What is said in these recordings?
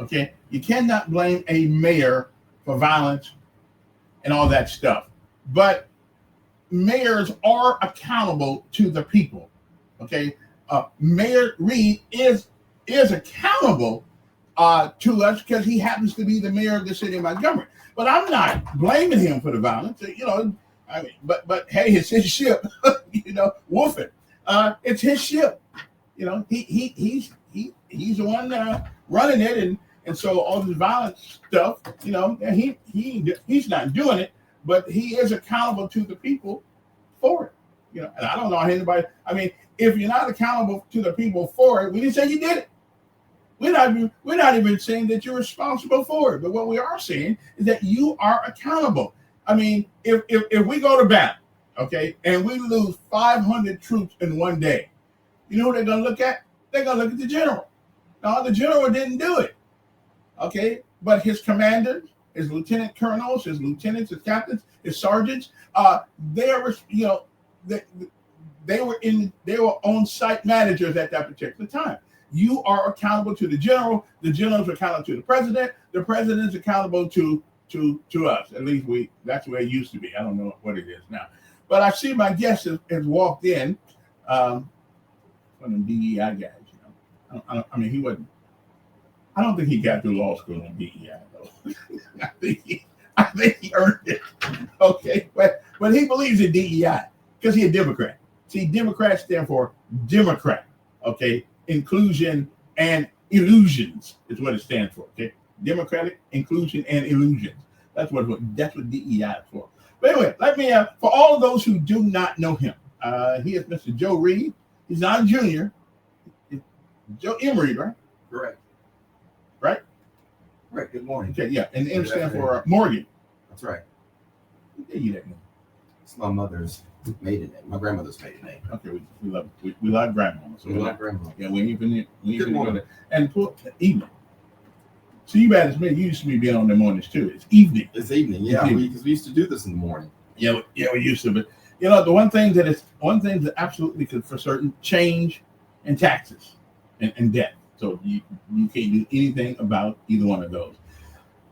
Okay, you cannot blame a mayor for violence and all that stuff. But mayors are accountable to the people. Okay, Mayor Reed is accountable to us because he happens to be the mayor of the city of Montgomery. But I'm not blaming him for the violence. I mean, but hey, it's his ship. Wolf it. It's his ship. He's the one running it, and so all this violent stuff. He's not doing it, but he is accountable to the people for it. And I don't know how anybody. I mean, if you're not accountable to the people for it, we didn't say you did it. We're not even saying that you're responsible for it. But what we are saying is that you are accountable. I mean, if we go to battle, okay, and we lose 500 troops in one day, you know what they're going to look at? They're going to look at the general. No, the general didn't do it, okay? But his commanders, his lieutenant colonels, his lieutenants, his captains, his sergeants, they were on-site managers at that particular time. You are accountable to the general. The generals are accountable to the president. The president's accountable to us. At least that's the way it used to be. I don't know what it is now. But I see my guest has walked in. One of them D.E.I. guys, I mean, he wasn't. I don't think he got through law school in D.E.I. though. I think he earned it. Okay, but he believes in D.E.I. because he's a Democrat. See, Democrats stand for Democrat. Okay, inclusion and illusions is what it stands for. Okay, democratic inclusion and illusions. That's what DEI is for. But anyway, let me for all of those who do not know him, he is Mr. Joe Reed. He's not a junior. Joe Reed, right? Correct. Right. Right. Good morning. Okay, yeah, and M stands for Morgan. That's right. Who gave you that name? It's my mother's maiden name. My grandmother's maiden name. Okay, we love grandma. So we love grandma. Yeah, we ain't been Good morning. There. And for evening. So you bad as me. You used to be being on the mornings too. It's evening. It's evening. Yeah, because we used to do this in the morning. Yeah, we used to. But the one thing that absolutely could for certain change and taxes and debt. So you can't do anything about either one of those.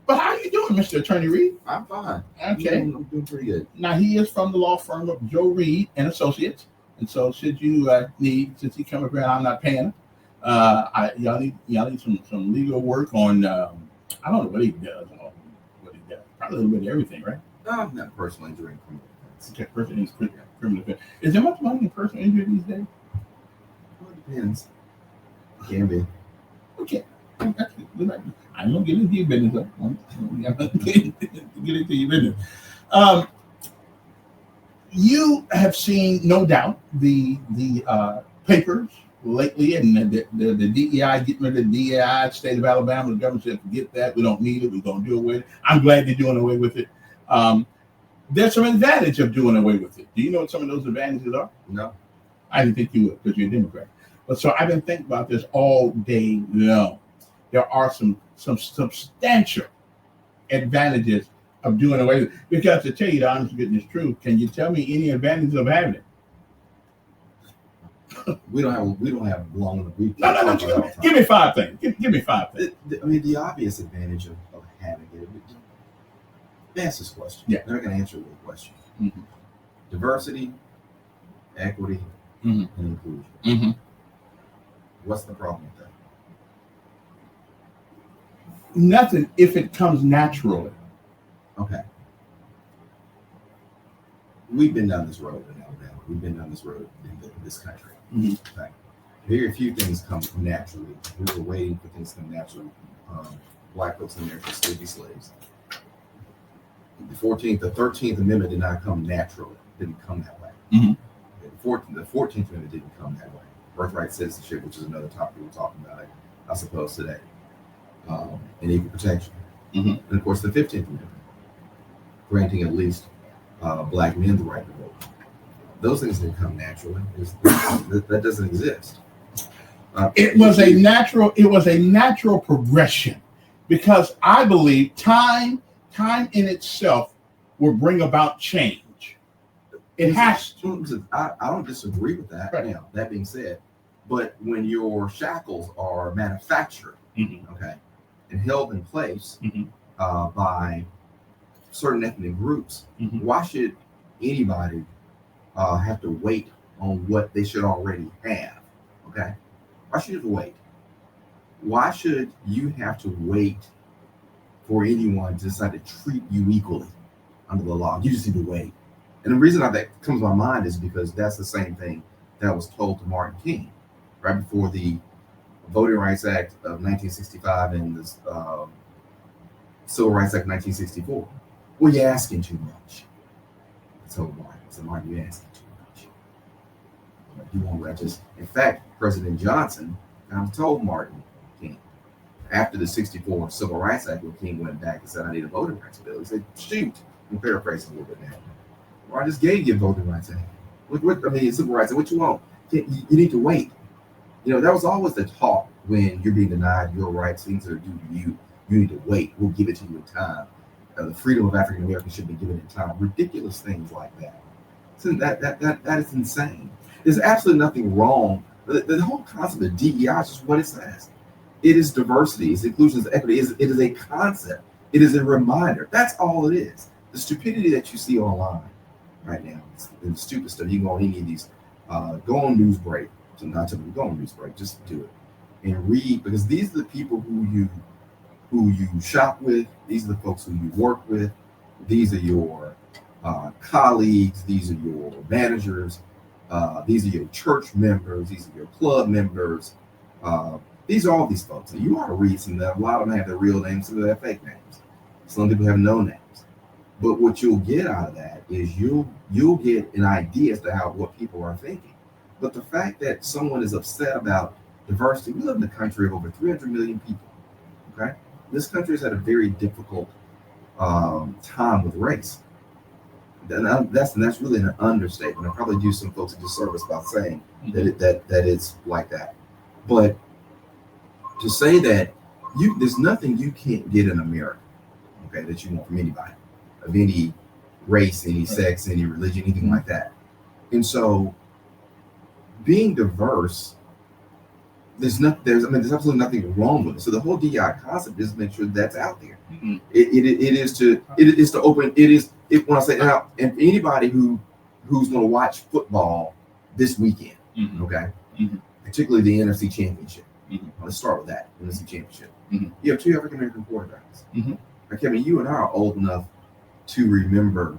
But how are you doing, Mr. Attorney Reed? I'm fine. Okay. I'm doing pretty good. Now, he is from the law firm of Joe Reed and Associates. And so should you since he comes around, I'm not paying him. Y'all need some legal work on, I don't know what he does. Probably a little bit of everything, right? No, not personal injury and criminal offense. Okay, personal injury, criminal offense. Is there much money in personal injury these days? Well, it depends. It can be. Okay. I'm gonna get into your business. Get into your business. You have seen, no doubt, the papers lately, and the DEI, getting rid of the DEI, state of Alabama. The government said, forget that. We don't need it. We're gonna do away with it. I'm glad they're doing away with it. There's some advantage of doing away with it. Do you know what some of those advantages are? No. I didn't think you would because you're a Democrat. But so I've been thinking about this all day long. There are some substantial advantages of doing away with it. Because to tell you the honest goodness truth, can you tell me any advantages of having it? We don't have long. No. Give me 5 things. Give me 5 things. I mean, the obvious advantage of having it. Ask this question. Yeah. They're going to answer the question. Mm-hmm. Diversity, equity, mm-hmm. and inclusion. Mm-hmm. What's the problem with that? Nothing if it comes naturally. Okay. We've been down this road in Alabama. We've been down this road in this country. Mm-hmm. Okay. Very few things come naturally. We were waiting for things to come naturally. Black folks in America still be slaves. The 13th Amendment did not come naturally. It didn't come that way. Mm-hmm. The 14th Amendment didn't come that way. Birthright citizenship, which is another topic we're talking about, I suppose, today. And equal protection. Mm-hmm. And of course, the 15th Amendment, granting at least Black men the right to vote. Those things didn't come naturally. That doesn't exist. It was a natural progression, because I believe time in itself will bring about change. It has to. I don't disagree with that. Right. Now, that being said, but when your shackles are manufactured, mm-hmm. okay, and held in place Mhm. by certain ethnic groups, Mhm. why should anybody have to wait on what they should already have? Okay, why should you have to wait? Why should you have to wait for anyone to decide to treat you equally under the law? You just need to wait. And the reason that comes to my mind is because that's the same thing that was told to Martin King right before the Voting Rights Act of 1965 and the Civil Rights Act of 1964. Well, you're asking too much. I told Martin, I said, Martin, you're asking too much. You won't let us. In fact, President Johnson kind of told Martin King after the 64 Civil Rights Act, when King went back and said, I need a voting rights bill, he said, shoot. I'm paraphrasing a little bit now. Well, I just gave you a voting rights act. Civil rights. What you want? You need to wait. That was always the talk when you're being denied your rights, things that are due to you. You need to wait. We'll give it to you in time. The freedom of African Americans should be given in time. Ridiculous things like that. So that is insane. There's absolutely nothing wrong. The whole concept of DEI is just what it says. It is diversity, it's inclusion, it's equity. It is a concept. It is a reminder. That's all it is. The stupidity that you see online right now, and the stupid stuff. You can go on any of these, go on Newsbreak. So not to go on Newsbreak, just do it and read, because these are the people who you shop with. These are the folks who you work with. These are your colleagues. These are your managers. These are your church members. These are your club members. These are all these folks. And you ought to read some of them. A lot of them have their real names, some of them have fake names. Some people have no names. But what you'll get out of that is you'll get an idea as to what people are thinking. But the fact that someone is upset about diversity, we live in a country of over 300 million people. Okay, this country has had a very difficult time with race. And that's really an understatement. I probably do some folks a disservice by saying that it's like that. But to say that there's nothing you can't get in America, okay, that you want from anybody of any race, any sex, any religion, anything like that. And so, being diverse, there's absolutely nothing wrong with it. So the whole DEI concept is to make sure that's out there. Mm-hmm. It is to open. When I say now, and anybody who's going to watch football this weekend, okay, particularly the NFC Championship. Let's start with that NFC Championship. You have two African American quarterbacks. Kevin, you and I are old enough to remember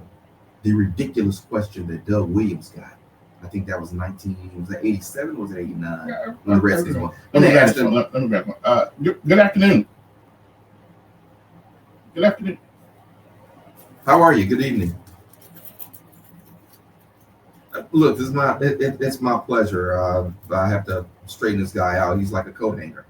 the ridiculous question that Doug Williams got. I think that was 87 or was it 89? When the Redskins won. Let me back one. Good afternoon. Good afternoon. How are you? Good evening. Look, it's my pleasure. I have to straighten this guy out. He's like a coat hanger.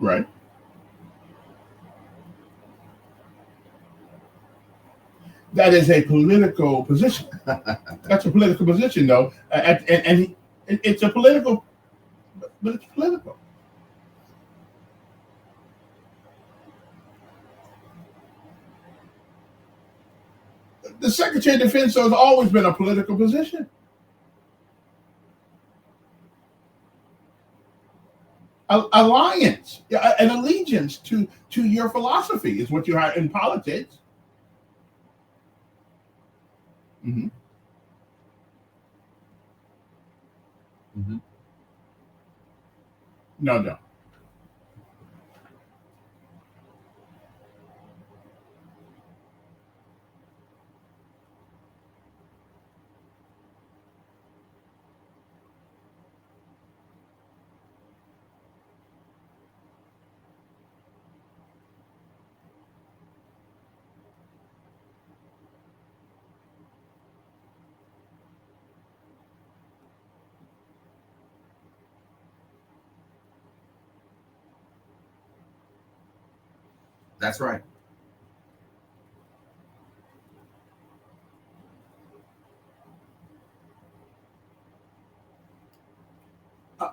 Right. That is a political position. That's a political position, though, and it's a political, but it's political. The Secretary of Defense has always been a political position. Alliance, an allegiance to your philosophy is what you have in politics. No. That's right.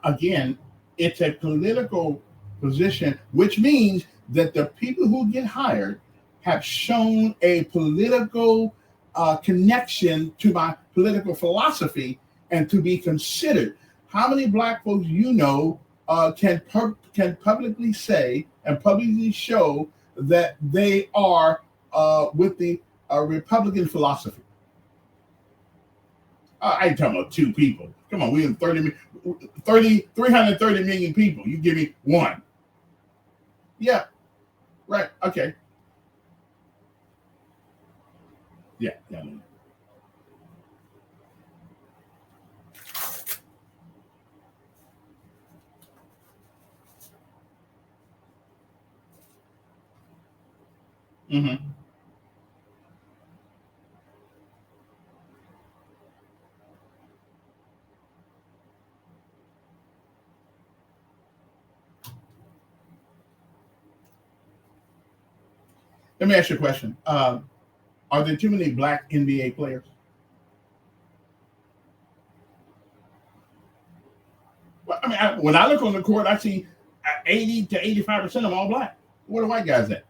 again, it's a political position, which means that the people who get hired have shown a political connection to my political philosophy and to be considered. How many black folks can publicly say and publicly show that they are with the Republican philosophy? I ain't talking about two people. Come on, we have 330 million people. You give me one. Yeah, right, okay. Yeah. Mm-hmm. Let me ask you a question. Are there too many black NBA players? Well, I mean, when I look on the court, I see 80 to 85% of them all black. Where the white guys at?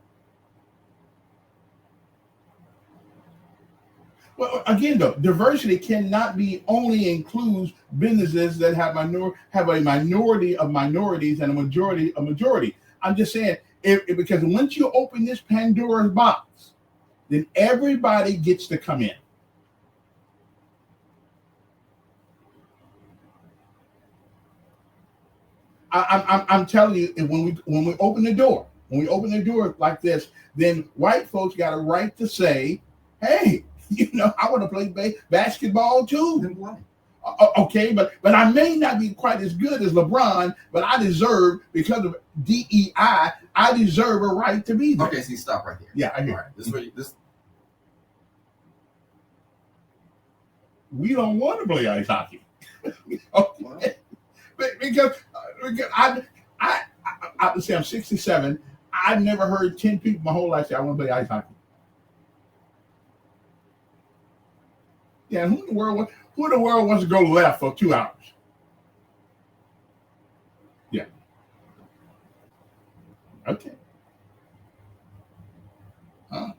Well, again, though, diversity cannot be only includes businesses that have a minority of minorities and a majority of majority. I'm just saying, because once you open this Pandora's box, then everybody gets to come in. I'm telling you, when we open the door like this, then white folks got a right to say, "Hey, I want to play basketball too." Okay, but I may not be quite as good as LeBron, but I deserve, because of D.E.I, I deserve a right to be there. Okay, so you stop right there. Yeah, I hear. All right, this. We don't want to play ice hockey. Okay. Because I say I'm 67. I've never heard 10 people my whole life say I want to play ice hockey. Yeah, who in the world wants to go left for 2 hours? Yeah. Okay. Huh.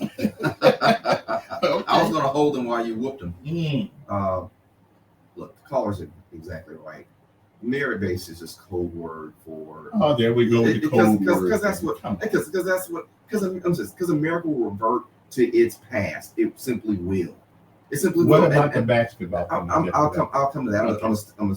Okay. I was going to hold him while you whooped him. Look, the callers are exactly right. Merit-based is just code word for. Oh, there we go with the code word. Because America will revert to its past. It simply will. It simply will. What about the basketball? I'll come to that. Okay. I'm gonna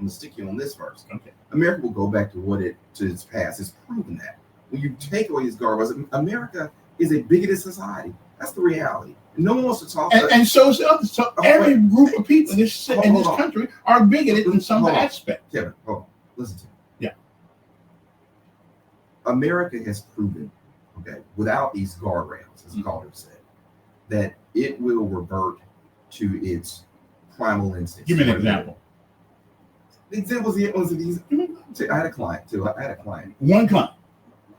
stick you on this first. Okay. America will go back to its past. It's proven that. When you take away these guardrails, America is a bigoted society. That's the reality. No one wants to talk. And so every group of people in this country are bigoted in some aspect. Kevin, hold on. Listen to me. Yeah. America has proven, without these guardrails, as the caller said, that it will revert to its primal instincts. Give me an example. The example was these. I had a client too. One client.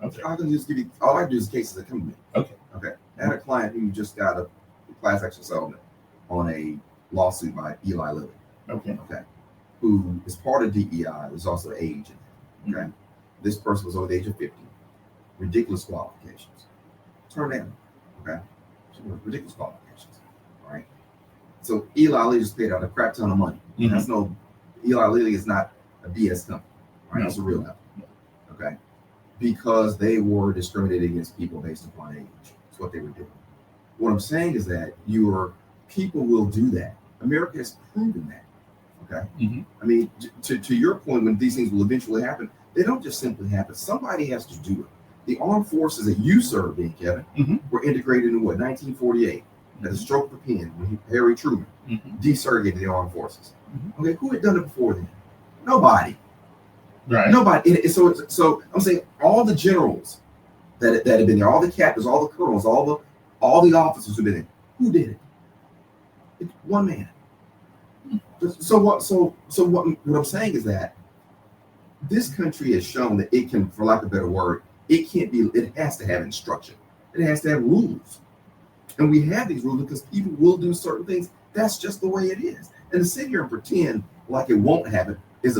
Okay. I can just give you. All I do is cases that come to me. Okay. I had a client who just got a class action settlement on a lawsuit by Eli Lilly. Okay. Who is part of DEI, was also age. Mm-hmm. This person was over the age of 50. Ridiculous qualifications. Turn down. Ridiculous qualifications. All right. So Eli Lilly just paid out a crap ton of money. Mm-hmm. That's Eli Lilly is not a BS company. Right? No. It's a real company. Okay. Because they were discriminated against people based upon age. That's what they were doing. What I'm saying is that your people will do that. America has proven that. Okay. Mm-hmm. I mean, to your point, when these things will eventually happen, they don't just simply happen. Somebody has to do it. The armed forces that you served in, Kevin, mm-hmm. were integrated in 1948 at the stroke of a pen when Harry Truman desegregated the armed forces. Mm-hmm. Okay, who had done it before then? Nobody. Right. Nobody. So I'm saying all the generals that have been there, all the captains, all the colonels, all the officers who've been there, who did it? It's one man. So what I'm saying is that this country has shown that it can, for lack of a better word, it has to have instruction. It has to have rules. And we have these rules because people will do certain things. That's just the way it is. And to sit here and pretend like it won't happen is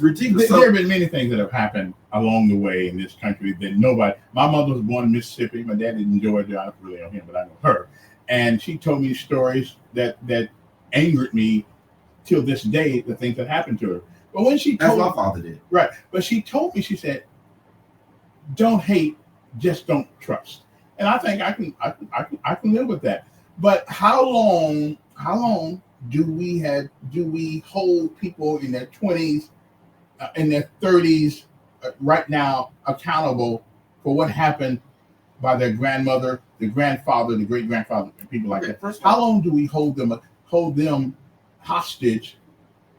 ridiculous. There have been many things that have happened along the way in this country that nobody. My mother was born in Mississippi. My dad is in Georgia. I don't really know him, but I know her. And she told me stories that angered me till this day. The things that happened to her. But when she told as my father did, right? But she told me, she said, "Don't hate, just don't trust." And I think I can live with that. But how long do we hold people in their 20s, in their 30s, right now accountable for what happened by their grandmother, the grandfather, the great grandfather, and people like that? How long do we hold them hostage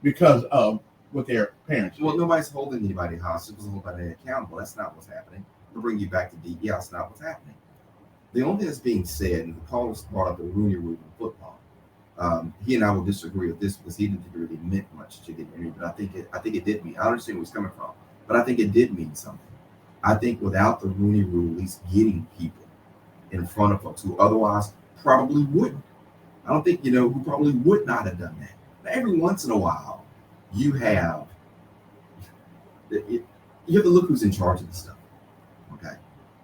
because of what their parents did? Well, nobody's holding anybody hostage. Because nobody accountable. That's not what's happening. To bring you back to D.E.I, that's not what's happening. The only thing that's being said, and the caller brought up the Rooney Rule in football. He and I will disagree with this because he didn't think it really meant much to get married, but I think it did mean. I understand where he's coming from, but I think it did mean something. I think without the Rooney Rule, at least getting people in front of folks who otherwise probably wouldn't. I don't think who probably would not have done that. Now, every once in a while, you have to look who's in charge of the stuff. Okay,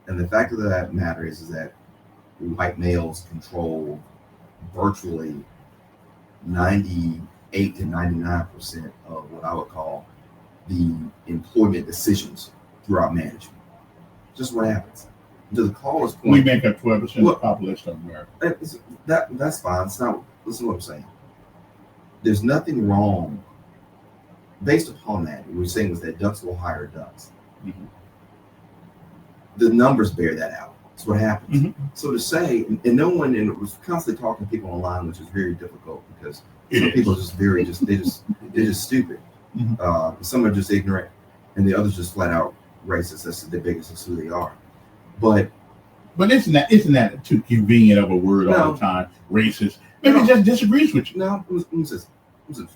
and the fact of that matter is that white males control virtually 98 to 99% of what I would call the employment decisions throughout management. Just what happens. To the caller's point, we make up 12% of the population of America. That's fine. It's not. Listen to what I'm saying. There's nothing wrong. Based upon that, what we're saying was that ducks will hire ducks. Mm-hmm. The numbers bear that out. That's what happens. Mm-hmm. So to say, and no one, and it was constantly talking to people online, which is very difficult because some people are they're just stupid. Mm-hmm. Some are just ignorant, and the others just flat out racist. That's the biggest. That's who they are. But isn't that too convenient of a word all the time? Racist. Maybe it just disagrees with you. No,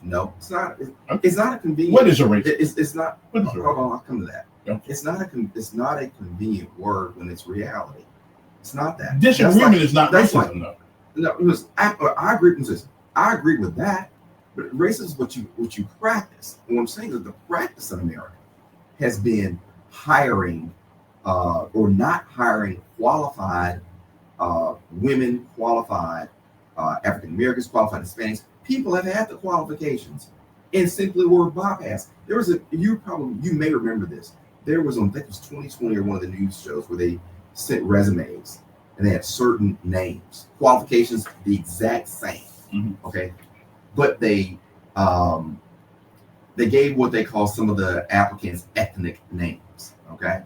no, it's not. It's not a convenient. What is a racist? It's not. What is a racist? Hold on, I'll come to that. Okay. It's not a convenient word when it's reality. It's not that. Disagreement is not racism, though. No, I agree with this. I agree with that. But racism is what you practice. And what I'm saying is the practice in America has been hiring or not hiring qualified women, qualified African Americans, qualified Hispanics. People have had the qualifications and simply were bypassed. There was you may remember this. There was I think it was 2020 or one of the news shows where they sent resumes and they had certain names, qualifications the exact same. Mm-hmm. Okay, but they gave what they call some of the applicants ethnic names. Okay,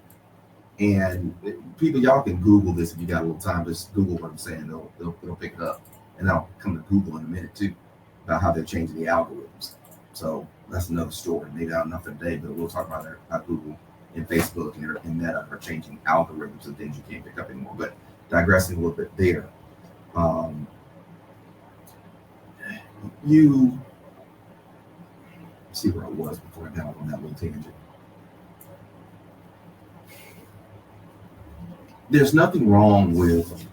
and people, y'all can Google this if you got a little time. Just Google what I'm saying; they'll pick it up, and I'll come to Google in a minute too about how they're changing the algorithms. So that's another story. Maybe not enough today, but we'll talk about how Google and Facebook and Meta are changing algorithms and things you can't pick up anymore. But digressing a little bit there, you see where I was before I got on that little tangent. There's nothing wrong with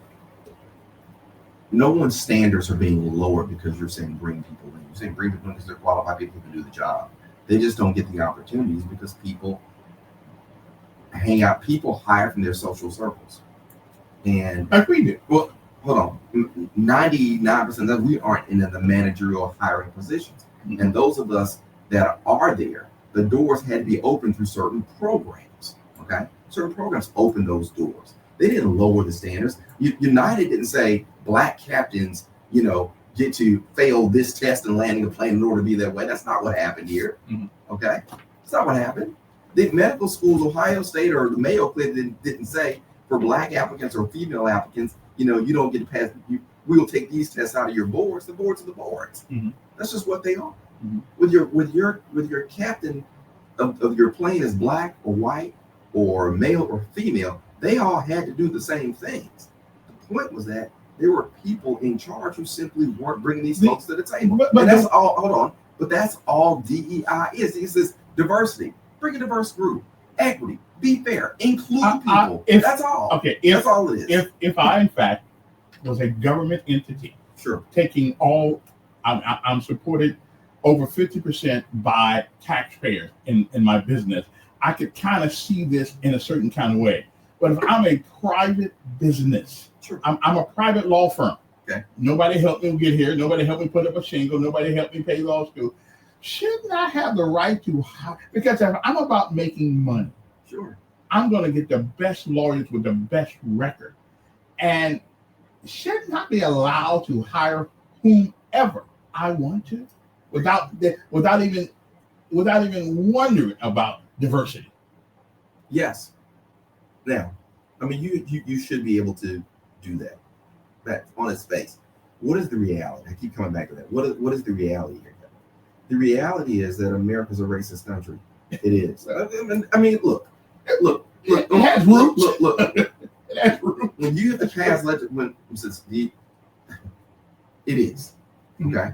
no one's standards are being lowered because you're saying bring people in. You're saying bring people in because they're qualified people who can do the job. They just don't get the opportunities because people hang out, people hire from their social circles. And I agree. Well, hold on. 99% of we aren't in the managerial hiring positions. Mm-hmm. And those of us that are there, the doors had to be opened through certain programs. Okay? Certain programs opened those doors. They didn't lower the standards. United didn't say black captains, get to fail this test and landing a plane in order to be that way. That's not what happened here. Mm-hmm. Okay? That's not what happened. The medical schools, Ohio State or the Mayo Clinic didn't say for black applicants or female applicants, you don't get to pass. We'll take these tests out of your boards. The boards are the boards. Mm-hmm. That's just what they are. Mm-hmm. With your captain of your plane is black or white or male or female, they all had to do the same things. The point was that there were people in charge who simply weren't bringing these folks to the table. But that's all. Hold on. But that's all DEI is. It says diversity. Bring a diverse group. Equity. Be fair. Include people. That's all. Okay. That's all it is. If I in fact was a government entity, sure, taking all I'm supported over 50% by taxpayers in my business. I could kind of see this in a certain kind of way. But if I'm a private business, Sure. I'm a private law firm. Okay. Nobody helped me get here. Nobody helped me put up a shingle. Nobody helped me pay law school. Shouldn't I have the right to hire? Because if I'm about making money, Sure. I'm going to get the best lawyers with the best record. And should not be allowed to hire whomever I want to without even wondering about diversity. Yes. Now, I mean, you should be able to do that. That on its face. What is the reality? I keep coming back to that. What is the reality here? The reality is that America's a racist country. It is. I mean, look. It has roots. Look. It has roots. When you have to pass it is. Okay.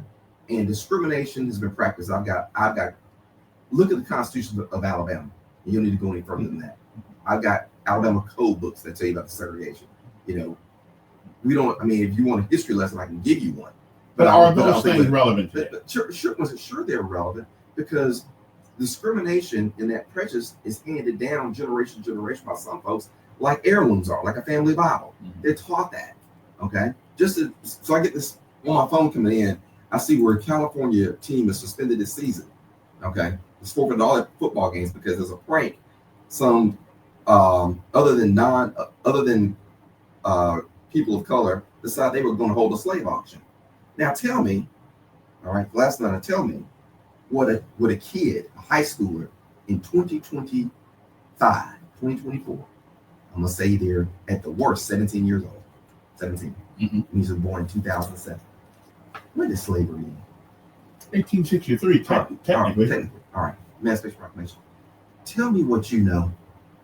And discrimination has been practiced. I've got look at the Constitution of Alabama. You don't need to go any further than that. I've got Alabama code books that tell you about segregation. We don't. I mean, if you want a history lesson, I can give you one. But are those things relevant? Sure, they're relevant because discrimination and that prejudice is handed down generation to generation by some folks, like heirlooms are, like a family Bible. They're taught that. Okay, so I get this on my phone coming in. I see where California team is suspended this season. Okay, it's forfeited all their football games because there's a prank. Some other than people of color decided they were going to hold a slave auction. Now tell me, all right, last night, tell me what a kid, a high schooler in 2024, I'm gonna say they're at the worst 17 years old. 17. He's born in 2007. When did slavery end? 1863, technically. All right. Emancipation Proclamation. Tell me what you know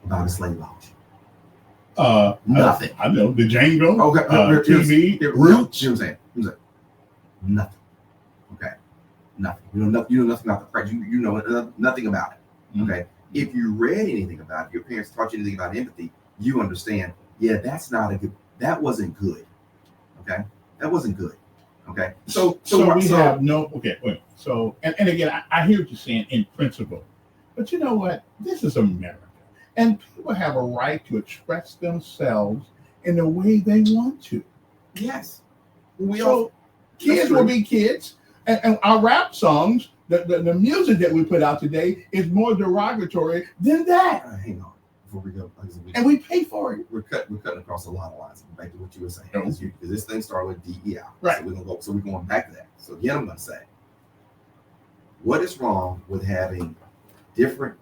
about a slave auction. Nothing. I know the Django, TV, Roots. You know what I'm saying? Nothing. Okay. Nothing. You know nothing about the price. You know nothing about it. Okay. If you read anything about it, your parents taught you anything about empathy, you understand. Yeah, that wasn't good. Okay. That wasn't good. Okay. So have no. Okay. Wait. So and again, I hear what you're saying in principle, but you know what? This is America. And people have a right to express themselves in the way they want to. Yes. Kids will be kids. And our rap songs, the music that we put out today is more derogatory than that. Hang on. Before we go. And we pay for it. We're cutting across a lot of lines. Back to what you were saying. Because this thing started with D.E.I. Right. So we're going back to that. So again, I'm going to say, what is wrong with having different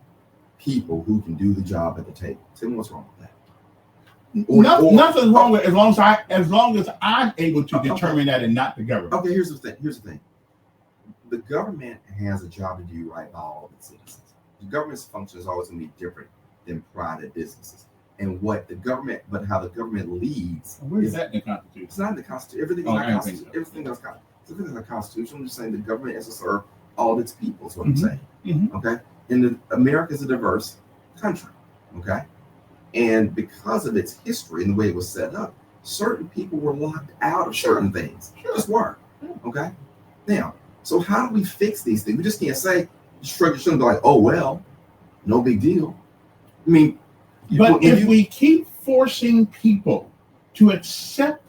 people who can do the job at the table? Tell me what's wrong with that. Nothing's wrong with it as long as I'm able to determine that and not the government. Okay, here's the thing. The government has a job to do right by all of its citizens. The government's function is always going to be different than private businesses. And how the government leads. Where is that in the Constitution? It's not in the Constitution. Everything is the Constitution. I'm just saying the government has to serve all of its people, is what I'm saying. Okay? And America is a diverse country. Okay? And because of its history and the way it was set up, certain people were locked out of certain things. Just weren't. Okay? Now, so how do we fix these things? We just can't say, shouldn't be like, oh, well, no big deal. I mean, but if we keep forcing people to accept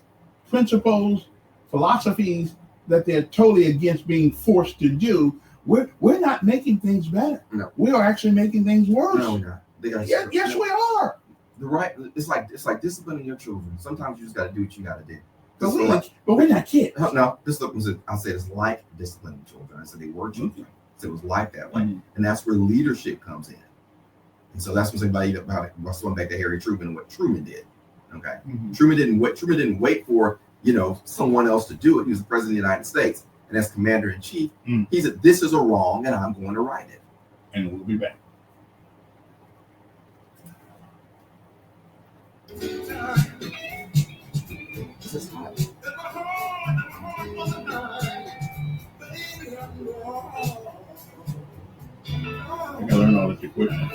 principles, philosophies that they're totally against being forced to do, we're not making things better. No. We are actually making things worse. No, we're not. Yes, we are. It's like disciplining your children. Sometimes you just got to do what you got to do. But we're not kids. No, I said it's like disciplining children. I said they were children. So it was like that way, and that's where leadership comes in. And so that's what's about it. I was going back to Harry Truman and what Truman did. Okay, Truman didn't wait for someone else to do it. He was the president of the United States, and as commander in chief, he said, "This is a wrong, and I'm going to right it." And we'll be back. This is hot. I gotta learn all this equipment.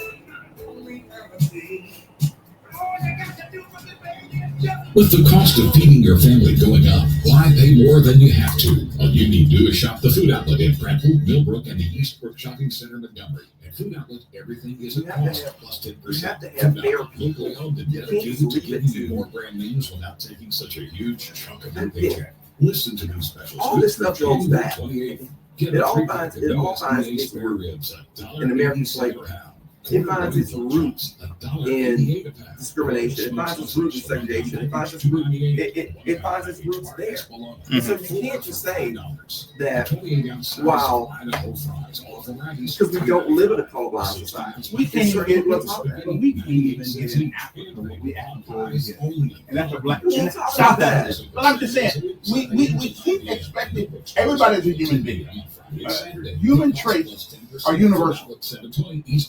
With the cost of feeding your family going up, why pay more than you have to? All you need to do is shop the Food Outlet in Prattville, Millbrook, and the Eastbrook Shopping Center, Montgomery. At Food Outlet, everything is at cost plus 10%. You have to have fair people. Locally owned and dedicated to giving you more brand names without taking such a huge chunk of your paycheck. Listen to these specials. All this stuff goes back. 28th. It all finds its roots in American slavery. It finds its roots in discrimination. It finds its roots in segregation. It finds its roots. It finds its roots there. Mm-hmm. So you can't just say that wow, because we don't live in a colorblind society. We can't even get what's up there. We can't even get in Africa the way we act. And that's a black South Africa. But I'm just saying, we keep expecting everybody's a human being. Human traits are universal.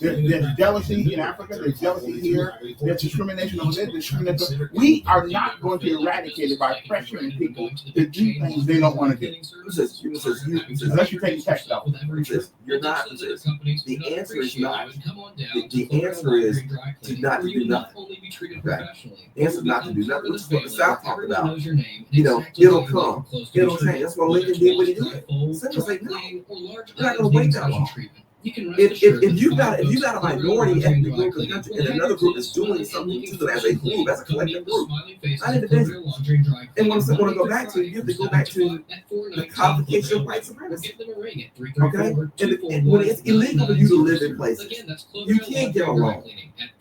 There's jealousy in Africa, there's jealousy here, there's discrimination over there, discrimination. We are not going to eradicate it by pressuring people to do things they don't want to do. Unless you take text out. You're not. The answer is not. The answer is to not do nothing. Okay. The answer is not to do nothing. This is what the South talked about. You know, it'll come. It'll change. That's what Lincoln did when he did. Central say no. You're not going to wait that long. If you got a minority ethnic group in the country and another group is doing something to them as a group, as a collective group, not individual. And what I want to go back to, you have to go back to the codification of white supremacy. Okay? And when it's illegal for you to live in places, you can't get along.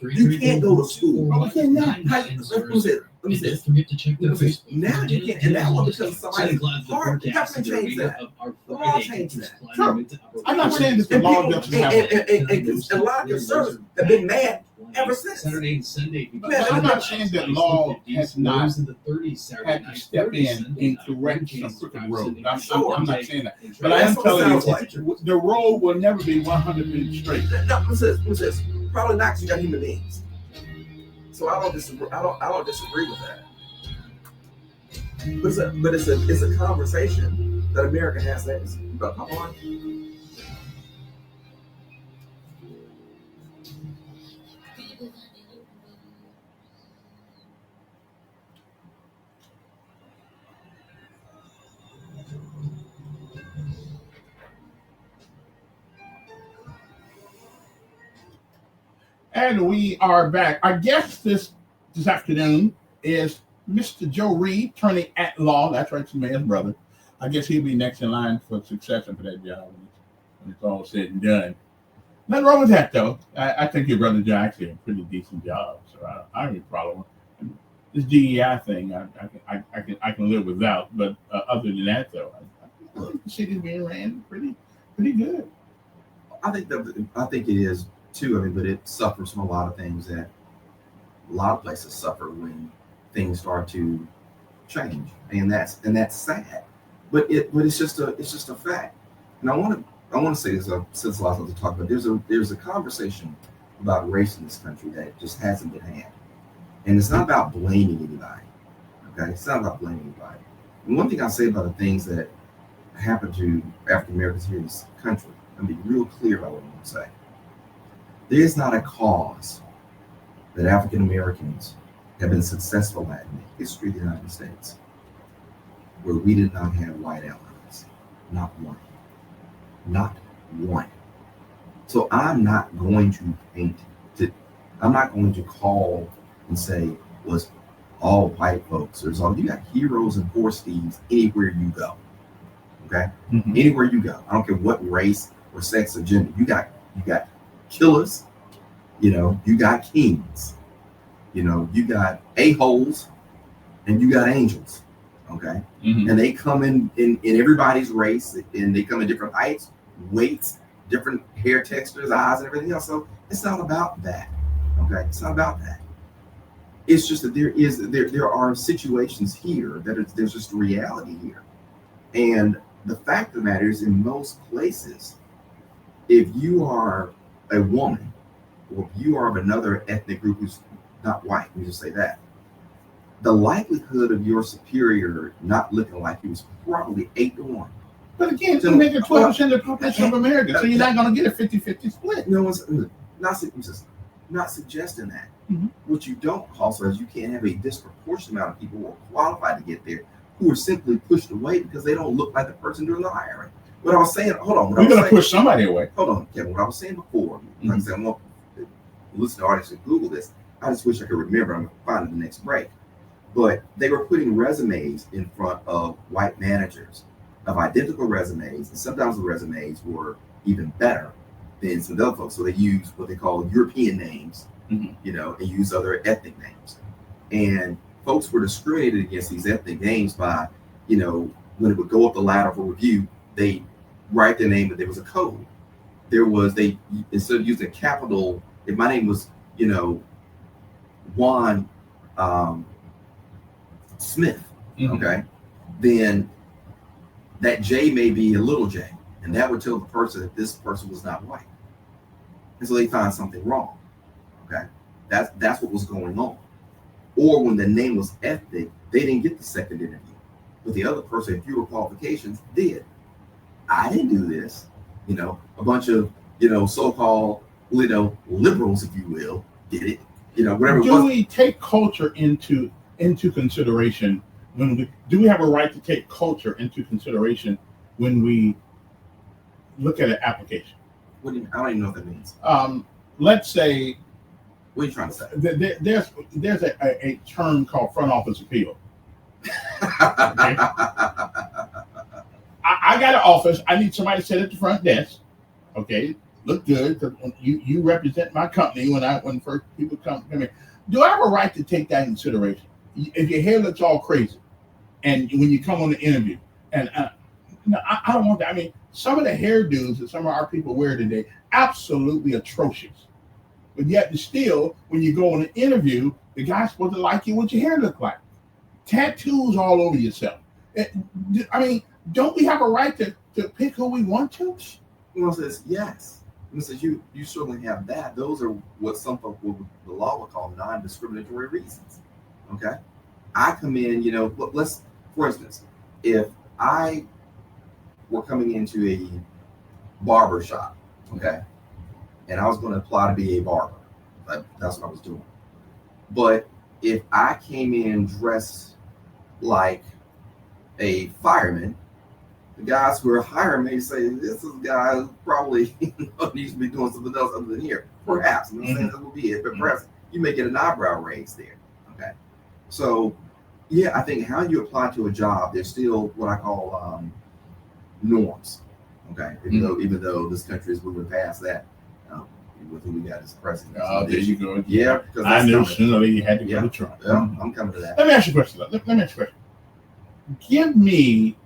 You can't go to school. Let me say this. Now you can't, and that one becomes somebody's heart. The government changed that. The law changed that. Sure. I'm not saying that the law doesn't happen. And a lot of conservatives have been mad ever since. Saturday and Sunday. I'm not saying that law has not had to step in and correct some crooked roads. I'm not saying that. But I am telling you, the road will never be 100% straight. No, what's this? Probably not, because you got human beings. So I don't disagree. I don't disagree with that. But it's a conversation that America has to have. But come on. And we are back. Our guest this afternoon is Mr. Joe Reed, attorney at law. That's right, the mayor's brother. I guess he'll be next in line for succession for that job when it's all said and done. Nothing wrong with that, though. I think your brother Joe actually did a pretty decent job, so I don't have a problem with this DEI thing. I can live without, but other than that, though, I think the city's being ran pretty good. I think it is too. I mean, but it suffers from a lot of things that a lot of places suffer when things start to change, and that's sad. But it's just a fact. And I want to say this, since a lot of to talk about. There's a conversation about race in this country that just hasn't been had, and it's not about blaming anybody. Okay, it's not about blaming anybody. And one thing I'll say about the things that happen to African Americans here in this country, I'm gonna be real clear about what I'm going to say. There is not a cause that African Americans have been successful at in the history of the United States where we did not have white allies. Not one. Not one. So I'm not going to I'm not going to call and say was all white folks. You got heroes and poor steves anywhere you go. Okay? Mm-hmm. Anywhere you go. I don't care what race or sex or gender. You got killers, you got kings, you got a-holes, and you got angels, okay? Mm-hmm. And they come in everybody's race, and they come in different heights, weights, different hair textures, eyes, and everything else. So it's not about that, okay? It's not about that. It's just that there are situations here there's just reality here. And the fact of the matter is, in most places, if you are a woman, or if you are of another ethnic group who's not white, we just say that, the likelihood of your superior not looking like you is probably 8-1. But again, to make it 12% of the population of America, so you're not going to get a 50-50 split. No one's not. I'm not suggesting that. Mhm. What you don't also is you can't have a disproportionate amount of people who are qualified to get there who are simply pushed away because they don't look like the person doing the hiring. What I was saying, hold on. We're going to push somebody away. Hold on, Kevin. What I was saying before, like I said, I'm going to listen to artists and Google this. I just wish I could remember. I'm going to find it in the next break. But they were putting resumes in front of white managers of identical resumes, and sometimes the resumes were even better than some other folks. So they used what they call European names, and use other ethnic names. And folks were discriminated against these ethnic names by, when it would go up the ladder for review, they write their name, but there was a code. Instead of using a capital, if my name was, Juan Smith, okay, then that J may be a little j, and that would tell the person that this person was not white. And so they find something wrong. Okay, that's what was going on. Or when the name was ethnic, they didn't get the second interview, but the other person, with fewer qualifications, did. I didn't do this. A bunch of so-called liberals, if you will, did it. Whatever. Do we take culture into consideration when do we have a right to take culture into consideration when we look at an application? What do you? I don't even know what that means. Let's say. What are you trying to say? There's a term called front office appeal. Okay? I got an office. I need somebody to sit at the front desk. Okay, look good. You represent my company when first people come in. Do I have a right to take that in consideration? If your hair looks all crazy, and when you come on the interview, and no, I don't want that. I mean, some of the hairdos that some of our people wear today, absolutely atrocious. But yet, still, when you go on an interview, the guy's supposed to like you what your hair look like. Tattoos all over yourself. I mean, don't we have a right to pick who we want to? Says yes. Says you certainly have that. Those are what some folks the law would call non-discriminatory reasons. Okay, I come in. Let's, for instance, if I were coming into a barber shop, okay, and I was going to apply to be a barber, that's what I was doing. But if I came in dressed like a fireman, the guys who are hiring me say, this is a guy who probably needs to be doing something else other than here. Perhaps. I'm not saying that will be it, but perhaps you may get an eyebrow raise there. Okay. So, yeah, I think how you apply to a job, there's still what I call norms. Okay. Even though this country is moving past that, with who we got as president. Oh, there you go. Yeah. I knew sooner or later you had to go to Trump. Yeah, I'm coming to that. Let me ask you a question. Let me ask you a question. Give me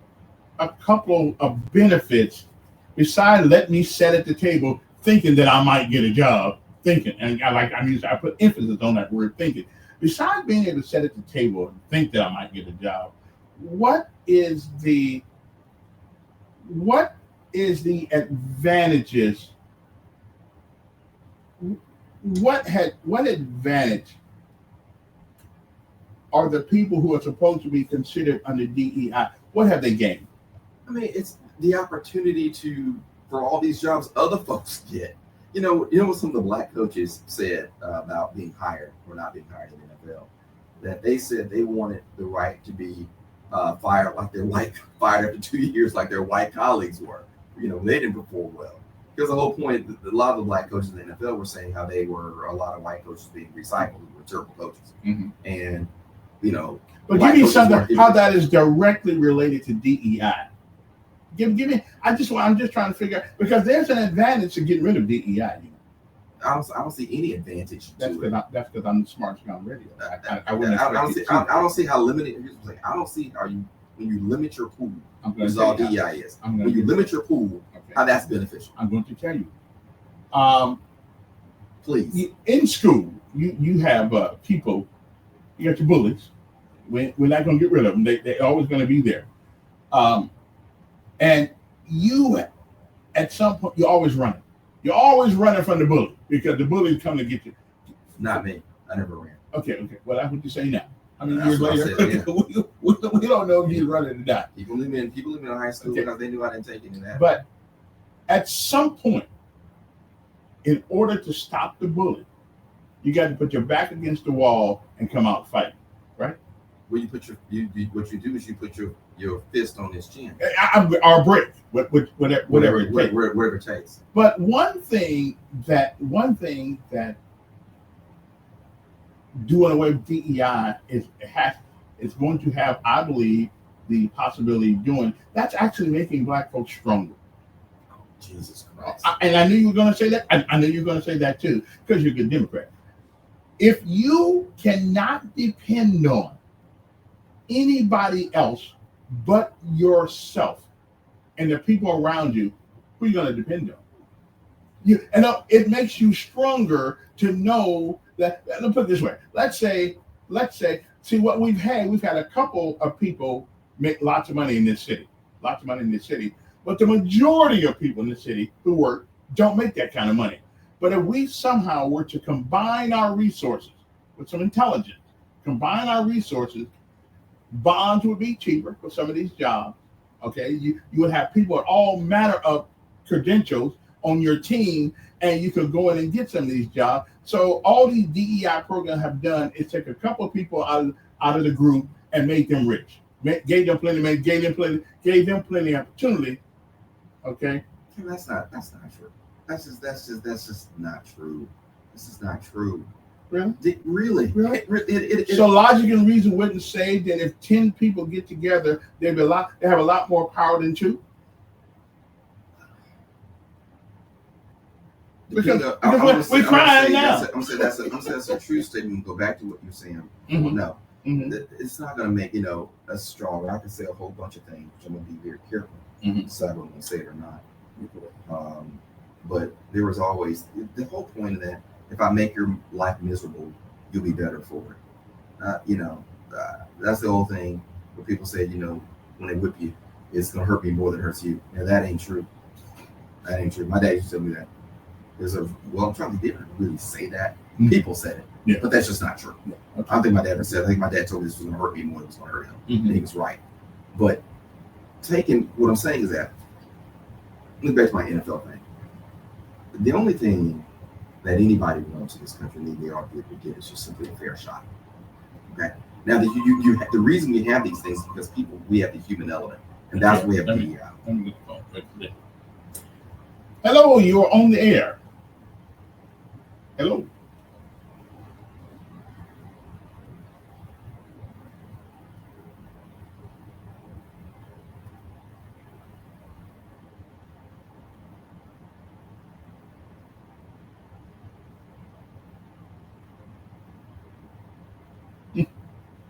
a couple of benefits besides let me sit at the table thinking that I might get a job, and I put emphasis on that word thinking. Besides being able to sit at the table and think that I might get a job, what is the advantages? What advantage are the people who are supposed to be considered under DEI? What have they gained? I mean, it's the opportunity for all these jobs other folks get. You know what some of the black coaches said about being hired or not being hired in the NFL? That they said they wanted the right to be fired after 2 years like their white colleagues were. They didn't perform well. Because the whole point, a lot of the black coaches in the NFL were saying how they were a lot of white coaches being recycled, who were terrible coaches. And, But give me something, how that is directly related to DEI. Give me, I'm just trying to figure out, because there's an advantage to getting rid of DEI. I don't see any advantage. That's because I'm the smartest guy on radio. I don't see how limited. I don't see when you limit your pool. That's all DEI is. When you limit your pool, how that's beneficial. I'm going to tell you. Please. In school, you have people. You got your bullies. We're not going to get rid of them. They're always going to be there. And you, at some point, you're always running. You're always running from the bully because the bully's come to get you. Not me. I never ran. Okay. Well, that's what you say now. I mean, years later, we don't know if he's running or not. People leave me in high school because they knew I didn't take any of that. But at some point, in order to stop the bully, You got to put your back against the wall and come out fighting, right? Where you put what you do is you put your fist on his chin. Or brick, whatever it takes. Whatever it takes. But one thing that doing away with DEI is going to have, I believe, the possibility of doing. That's actually making Black folks stronger. Jesus Christ. And I knew you were going to say that. I knew you were going to say that too, because you're a good Democrat. If you cannot depend on anybody else but yourself and the people around you, who are you going to depend on? It makes you stronger to know that. Let me put it this way. Let's say, see what we've had a couple of people make lots of money in this city, but the majority of people in the city who work don't make that kind of money. But if we somehow were to combine our resources with some intelligence, bonds would be cheaper for some of these jobs. Okay, you would have people with all manner of credentials on your team, and you could go in and get some of these jobs. So all these DEI programs have done is take a couple of people out of the group and made them rich, gave them plenty opportunity. Okay, that's not true. That's just not true. This is not true. Really? It, so logic and reason wouldn't say that if 10 people get together, they have a lot more power than 2. Because we're crying now. I'm saying that's a true statement. Go back to what you're saying. Mm-hmm. No, it's not going to make us strong. I can say a whole bunch of things, which I'm going to be very careful. Decide whether I'm going to say it or not. But there was always the whole point of that. If I make your life miserable, you'll be better for it. That's the whole thing where people say, when they whip you, it's going to hurt me more than it hurts you. Now, that ain't true. My dad used to tell me that. I'm trying to didn't really say that. People said it, but that's just not true. Okay. I don't think my dad ever said. I think my dad told me this was going to hurt me more than it was going to hurt him. And he was right. But what I'm saying is that, look back to my NFL thing. The only thing that anybody wants in this country, and they ought to be able to get, is just simply a fair shot. Okay. Now, the reason we have these things is because we have the human element, and that's where we have DEI. Hello, you are on the air. Hello.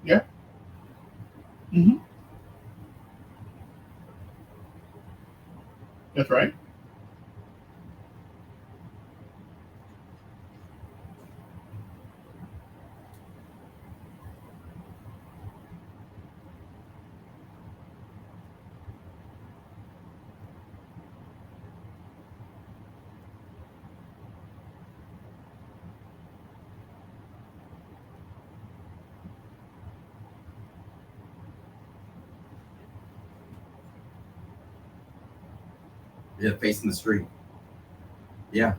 Yeah. That's right. Yeah, facing the street. Yeah.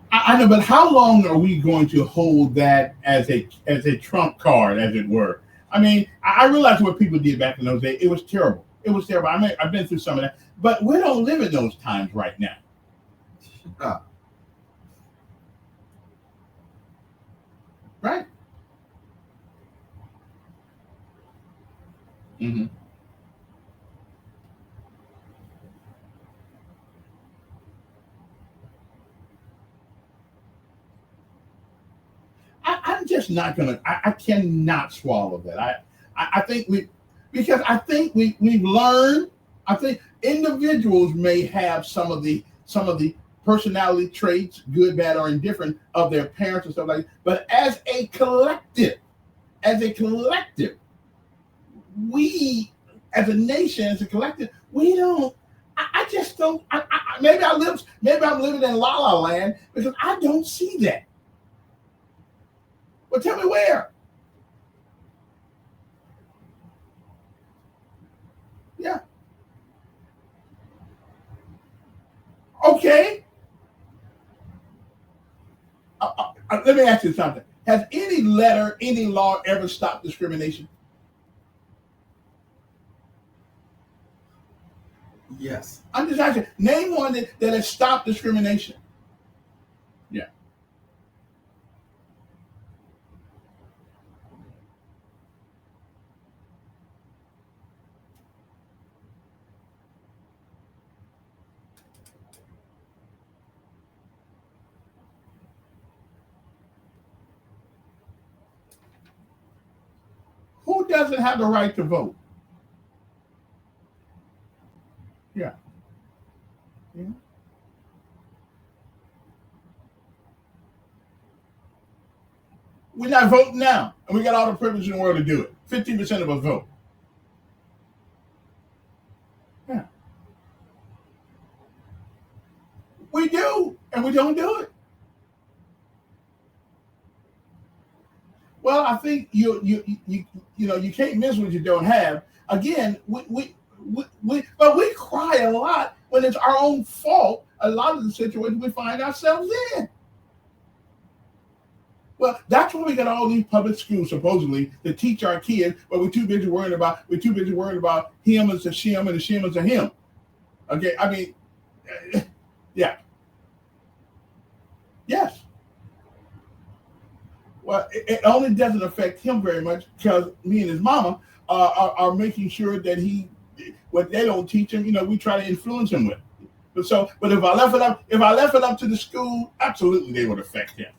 I know, but how long are we going to hold that as a trump card, as it were? I mean, I realize what people did back in those days. It was terrible. I mean, I've been through some of that, but we don't live in those times right now. Right? I'm just not gonna. I cannot swallow that. I think we've learned. I think individuals may have some of the personality traits, good, bad, or indifferent, of their parents and stuff like that. But as a collective, we, as a nation, as a collective, we don't. I just don't. Maybe I'm living in La La Land because I don't see that. Well, tell me where. Yeah. Okay. Let me ask you something. Has any letter, any law ever stopped discrimination? Yes. I'm just asking. Name one that has stopped discrimination. Yeah. Who doesn't have the right to vote? Yeah. Yeah. We're not voting now, and we got all the privilege in the world to do it. 15% of us vote. Yeah. We do, and we don't do it. Well, I think you can't miss what you don't have. Again, we cry a lot when it's our own fault. A lot of the situations we find ourselves in. Well, that's why we got all these public schools supposedly to teach our kids, but we're too busy worrying about him as a shim and a shim as a him. Okay, I mean, yeah, yes. Well, it only doesn't affect him very much because me and his mama are making sure that what they don't teach him, we try to influence him with. But if I left it up to the school, absolutely they would affect him.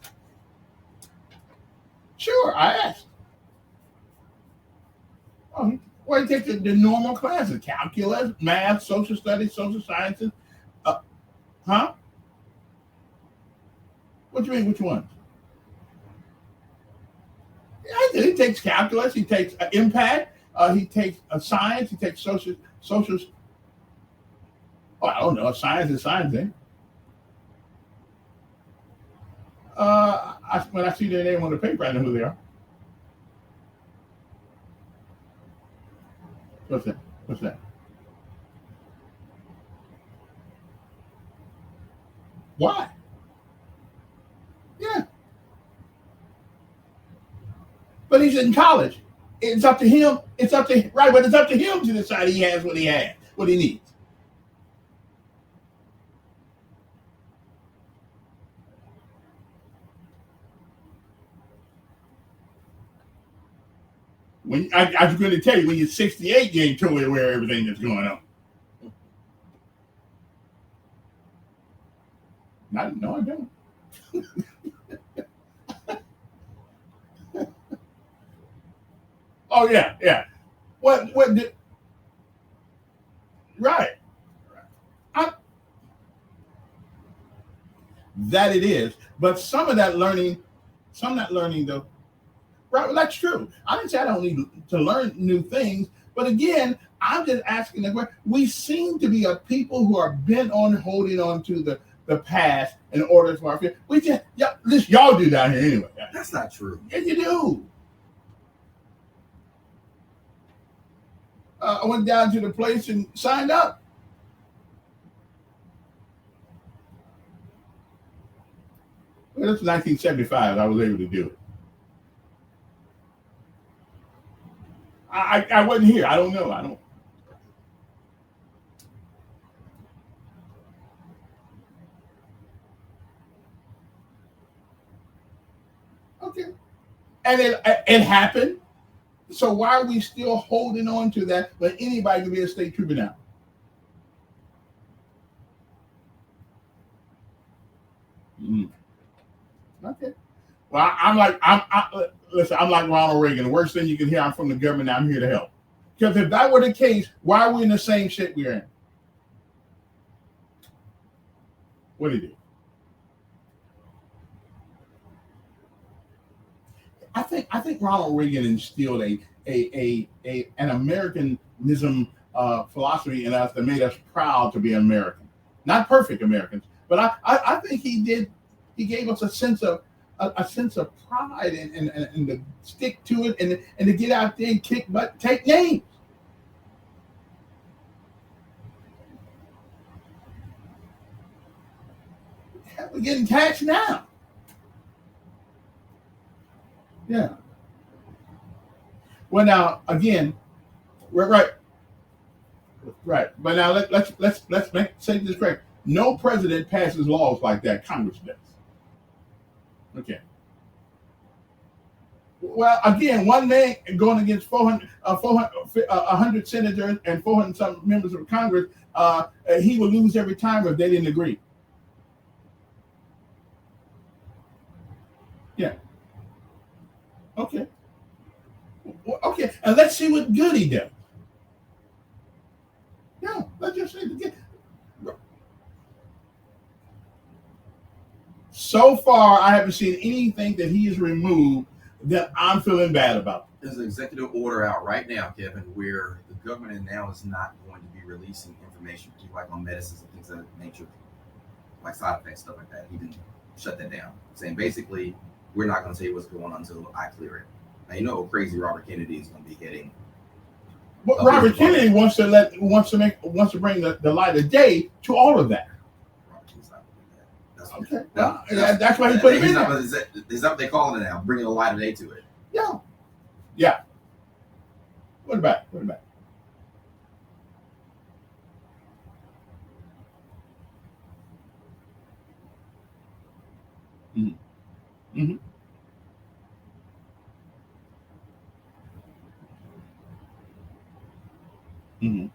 Sure, I asked. Oh, well, he takes the normal classes: calculus, math, social studies, social sciences. Huh? What do you mean? Which ones? Yeah, he takes calculus. He takes impact. He takes science. He takes social. Oh, I don't know. Science is science, eh? When I see their name on the paper, I know who they are. What's that? Why? Yeah. But he's in college. It's up to him. But it's up to him to decide he has what he needs. I was going to tell you, when you're 68, you ain't totally aware of everything that's going on. No, I don't. Oh yeah. What did? Right. That it is, but some of that learning though. Right, well, that's true. I didn't say I don't need to learn new things, but again, I'm just asking the question. We seem to be a people who are bent on holding on to the past in order for our future. Y'all do down here anyway. That's not true. Yeah, you do. I went down to the place and signed up. Well, this was 1975. I was able to do it. I wasn't here. I don't know. Okay. And it happened. So why are we still holding on to that when anybody can be a state trooper now? Okay. Well, I'm like Ronald Reagan. The worst thing you can hear, I'm from the government. I'm here to help. Because if that were the case, why are we in the same shit we're in? What did he do? think Ronald Reagan instilled an Americanism philosophy in us that made us proud to be American. Not perfect Americans, but I think he did. He gave us a sense of pride and to stick to it and to get out there and kick butt, take names. We're getting taxed now. Yeah. Well, now again, right. But now let's say this correct. No president passes laws like that. Congress does. Okay. Well, again, one man going against 100 senators and 400 some members of Congress, he would lose every time if they didn't agree. Yeah. Okay. Well, okay, and let's see what good he does. Yeah, let's just say again. So far, I haven't seen anything that he has removed that I'm feeling bad about. There's an executive order out right now, Kevin, where the government now is not going to be releasing information, like on medicines and things of that nature, like side effects, stuff like that. He didn't shut that down, saying basically, we're not going to say what's going on until I clear it. Now, you know, crazy Robert Kennedy is going to be getting. But Robert Kennedy wants to bring the light of day to all of that. Okay. Well, that's why he put it in there. Is that what they call it now? Bringing a light of day to it. Yeah. Yeah. What about it? Mm-hmm. Mm-hmm. Mm-hmm.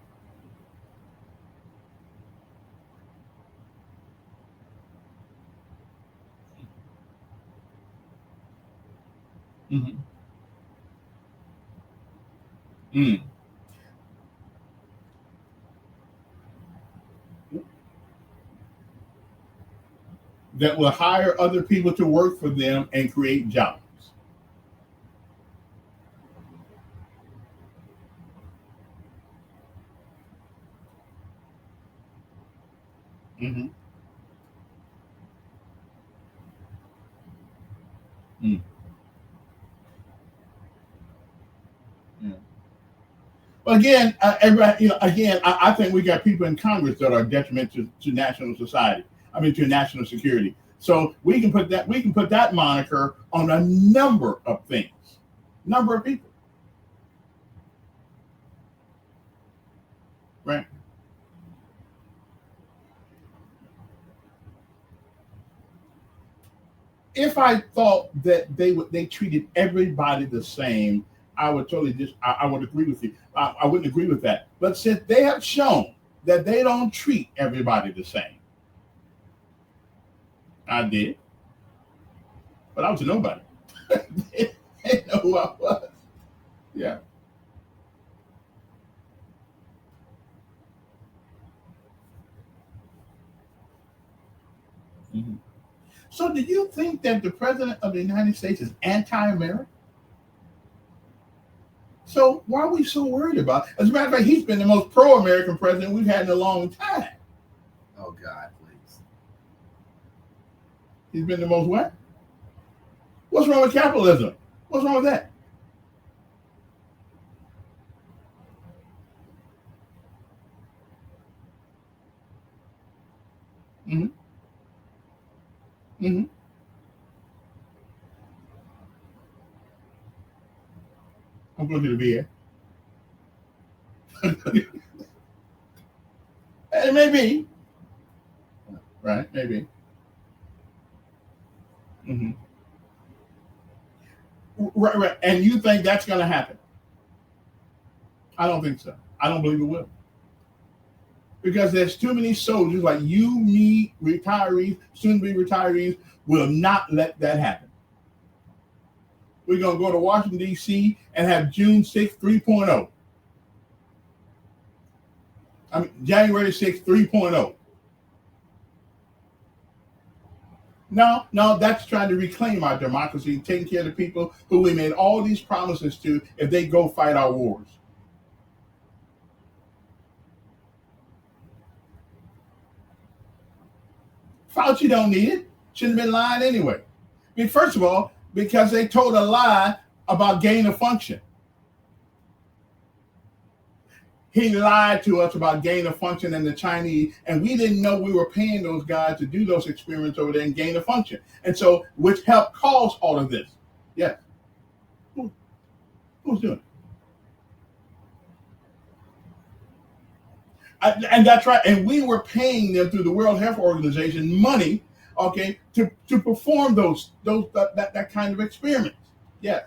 Mm-hmm. Mm. That will hire other people to work for them and create jobs. Mm-hmm. Mm. Yeah. Well, again, everybody, I think we got people in Congress that are detrimental to national society. I mean, to national security. So we can put that moniker on a number of things, number of people, right? If I thought that they treated everybody the same, I would totally I would agree with you. I wouldn't agree with that. But since they have shown that they don't treat everybody the same, I did. But I was a nobody. They didn't know who I was. Yeah. Mm-hmm. So do you think that the president of the United States is anti-American? So why are we so worried about it? As a matter of fact, he's been the most pro-American president we've had in a long time. Oh, God, please. He's been the most what? What's wrong with capitalism? What's wrong with that? Mm-hmm. Mm-hmm. I'm going to the VA. It may be. Right, maybe. Mm-hmm. Right. And you think that's going to happen? I don't think so. I don't believe it will. Because there's too many soldiers like you, me, retirees, soon-to-be retirees, will not let that happen. We're going to go to Washington, D.C. and have June 6th 3.0. I mean, January 6th 3.0. No, that's trying to reclaim our democracy, taking care of the people who we made all these promises to if they go fight our wars. Fauci don't need it. Shouldn't have been lying anyway. I mean, first of all, because they told a lie about gain of function. He lied to us about gain of function and the Chinese, and we didn't know we were paying those guys to do those experiments over there in gain of function. And so, which helped cause all of this. Yes. Who's doing it? And that's right. And we were paying them through the World Health Organization money, okay, to perform that kind of experiments. Yes.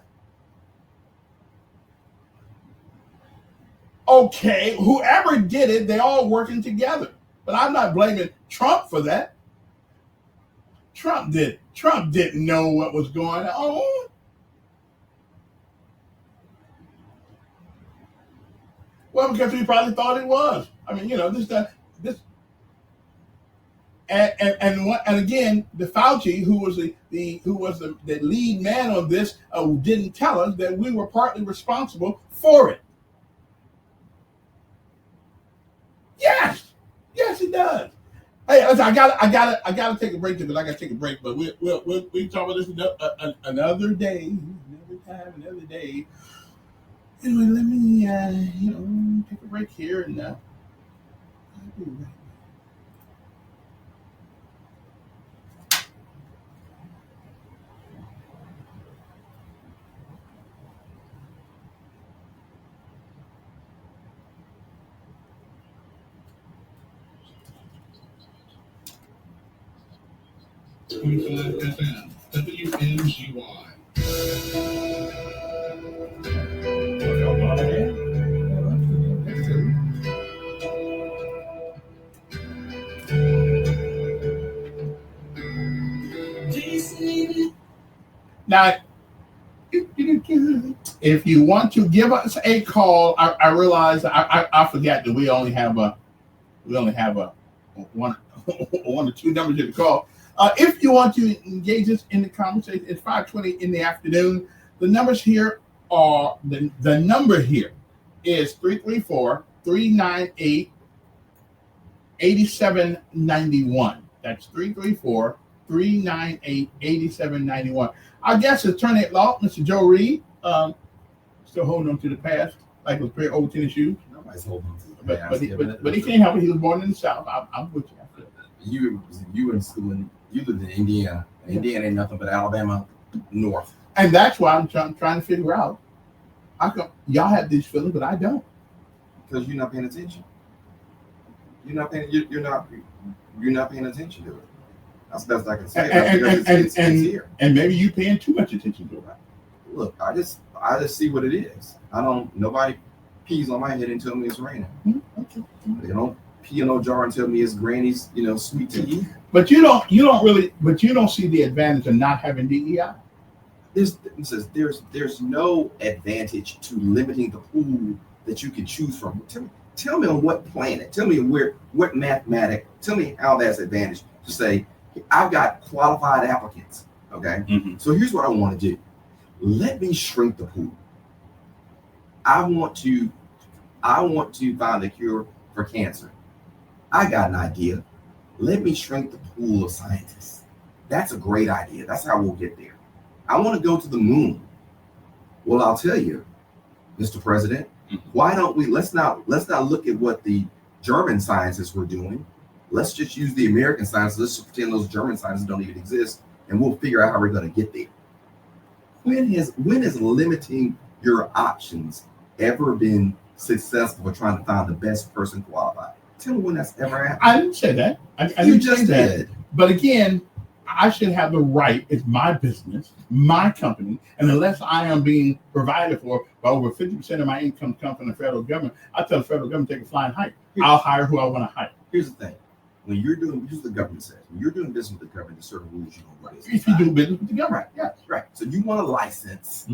Okay, whoever did it, they all working together. But I'm not blaming Trump for that. Trump didn't know what was going on. Well, because he probably thought it was. I mean, this. And again, the Fauci, who was the lead man on this, didn't tell us that we were partly responsible for it. Yes, it does. Hey, listen, I gotta take a break because I gotta take a break. But we talk about this another day, another day. Anyway, let me take a break here and I'll be right back. FM, WMGY. Now, if you want to give us a call, I realize I forgot that we only have a one or two numbers to call. If you want to engage us in the conversation, it's 5:20 in the afternoon. The numbers here are the number here is 334-398-8791. That's 334-398-8791. Our guest is attorney at law, Mr. Joe Reed. Still holding on to the past, like with pair of old tennis shoes. Nobody's holding on to the past. But he can't help it. He was born in the South. I'm with you. You in school, and you lived in Indiana. Indiana ain't nothing but Alabama north. And that's why I'm trying to figure out how come y'all have these feelings, but I don't. Because you're not paying attention. You're not paying attention to it. That's the best I can say. It's here. And maybe you paying too much attention to it. Look, I just see what it is. Nobody pees on my head and tell me it's raining. Okay. They don't pee in no jar and tell me it's granny's, sweet tea. But you don't see the advantage of not having DEI. There's no advantage to limiting the pool that you can choose from. Tell me on what planet. Tell me what mathematic. Tell me how that's advantage to say I've got qualified applicants. Okay. Mm-hmm. So here's what I want to do. Let me shrink the pool. I want to find a cure for cancer. I got an idea. Let me shrink the pool of scientists. That's a great idea. That's how we'll get there. I want to go to the moon. Well, I'll tell you, Mr. President, why don't we let's not look at what the German scientists were doing. Let's just use the American scientists. Let's just pretend those German scientists don't even exist, and we'll figure out how we're going to get there. When has limiting your options ever been successful for trying to find the best person qualified? Tell me when that's ever happened. I didn't say that. You just did. But again, I should have the right. It's my business, my company, and unless I am being provided for by over 50% of my income comes from the federal government, I tell the federal government to take a flying hike. I'll hire who I want to hire. Here's the thing. When you're doing, here's what the government says. When you're doing business with the government, there's certain rules you don't do business. If you do business with the government, yes, right. So you want a license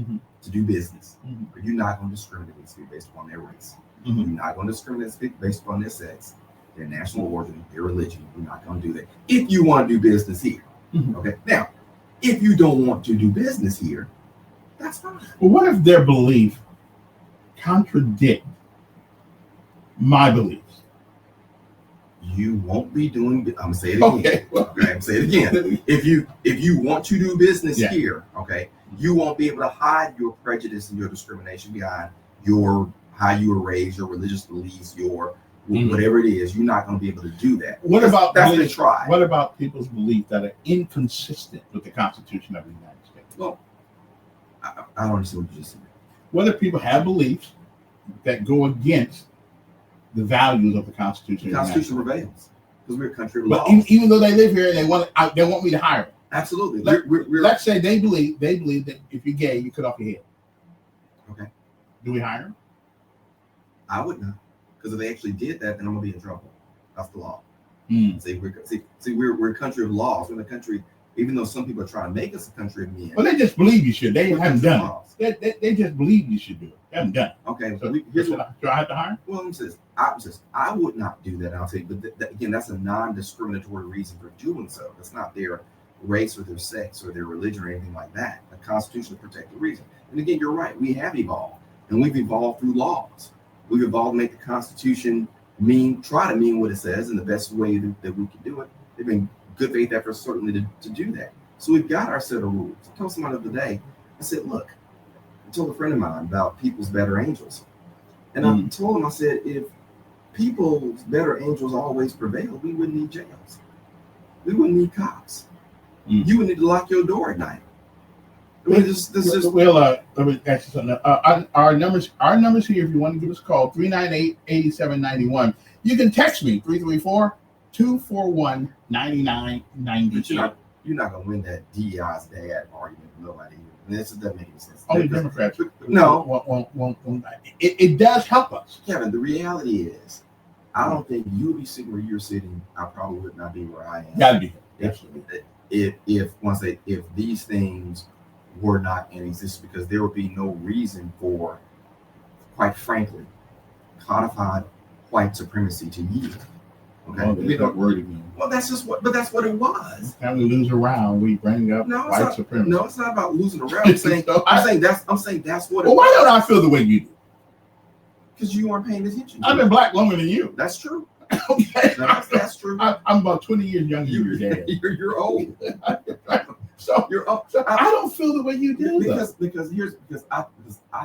to do business, but you're not going to discriminate based upon their race. You're not going to discriminate based upon their sex, their national origin, their religion. You're not going to do that. If you want to do business here, Mhm. Okay. Now, if you don't want to do business here, that's fine. Well, what if their belief contradict my beliefs? You won't be doing. I'm gonna say it again. Okay. Okay. I'm gonna say it again. If you want to do business Yeah. here, okay, you won't be able to hide your prejudice and your discrimination behind your how you were raised, your religious beliefs, your whatever it is. You're not going to be able to do that. What about that's belief, the try? What about people's beliefs that are inconsistent with the Constitution of the United States? Well, I don't understand what you just said. What if people have beliefs that go against the values of the Constitution? The Constitution prevails because we're a country of but laws. even though they live here and they want me to hire them. Absolutely. Let's say they believe that if you're gay, you cut off your head. Okay. Do we hire them? I would not, because if they actually did that, then I'm gonna be in trouble. That's the law. See, we're a country of laws. We're in a country, even though some people are trying to make us a country of men. Well, they just believe you should. They haven't done laws. it. They just believe you should do it. They haven't done it. Okay. So Here's do I have to hire? Well, I would not do that. I'll say, but again, that's a non-discriminatory reason for doing so. That's not their race or their sex or their religion or anything like that. The Constitution protects the reason. And again, you're right. We have evolved, and we've evolved through laws. We've evolved to make the Constitution try to mean what it says in the best way that we can do it. There've been good faith efforts certainly to do that. So we've got our set of rules. I told someone the other day, I said, look, I told a friend of mine about people's better angels. And I told him, I said, if people's better angels always prevail, we wouldn't need jails. We wouldn't need cops. You would need to lock your door at night. I mean, let me ask you something. Our numbers here, if you want to give us a call, 398-8791. You can text me, 334-241-9992. You're not going to win that D.E.I's dad argument with nobody. This doesn't make any sense. Only Democrats. No. It does help us. Kevin, the reality is, I don't think you would be sitting where you're sitting. I probably would not be where I am. Got to be. Absolutely. If these things were not in existence, because there would be no reason for, quite frankly, codified white supremacy to yield. Okay, word again. Well, that's what it was. Time we lose a round, we bring up white supremacy. No, it's not about losing a round. I'm saying that's what. Well, why don't I feel the way you do? Because you aren't paying attention. I've been black longer than you. That's true. Okay, that's true. I'm about 20 years younger than your dad. You're old. So you're up. So I don't feel the way you do. Because I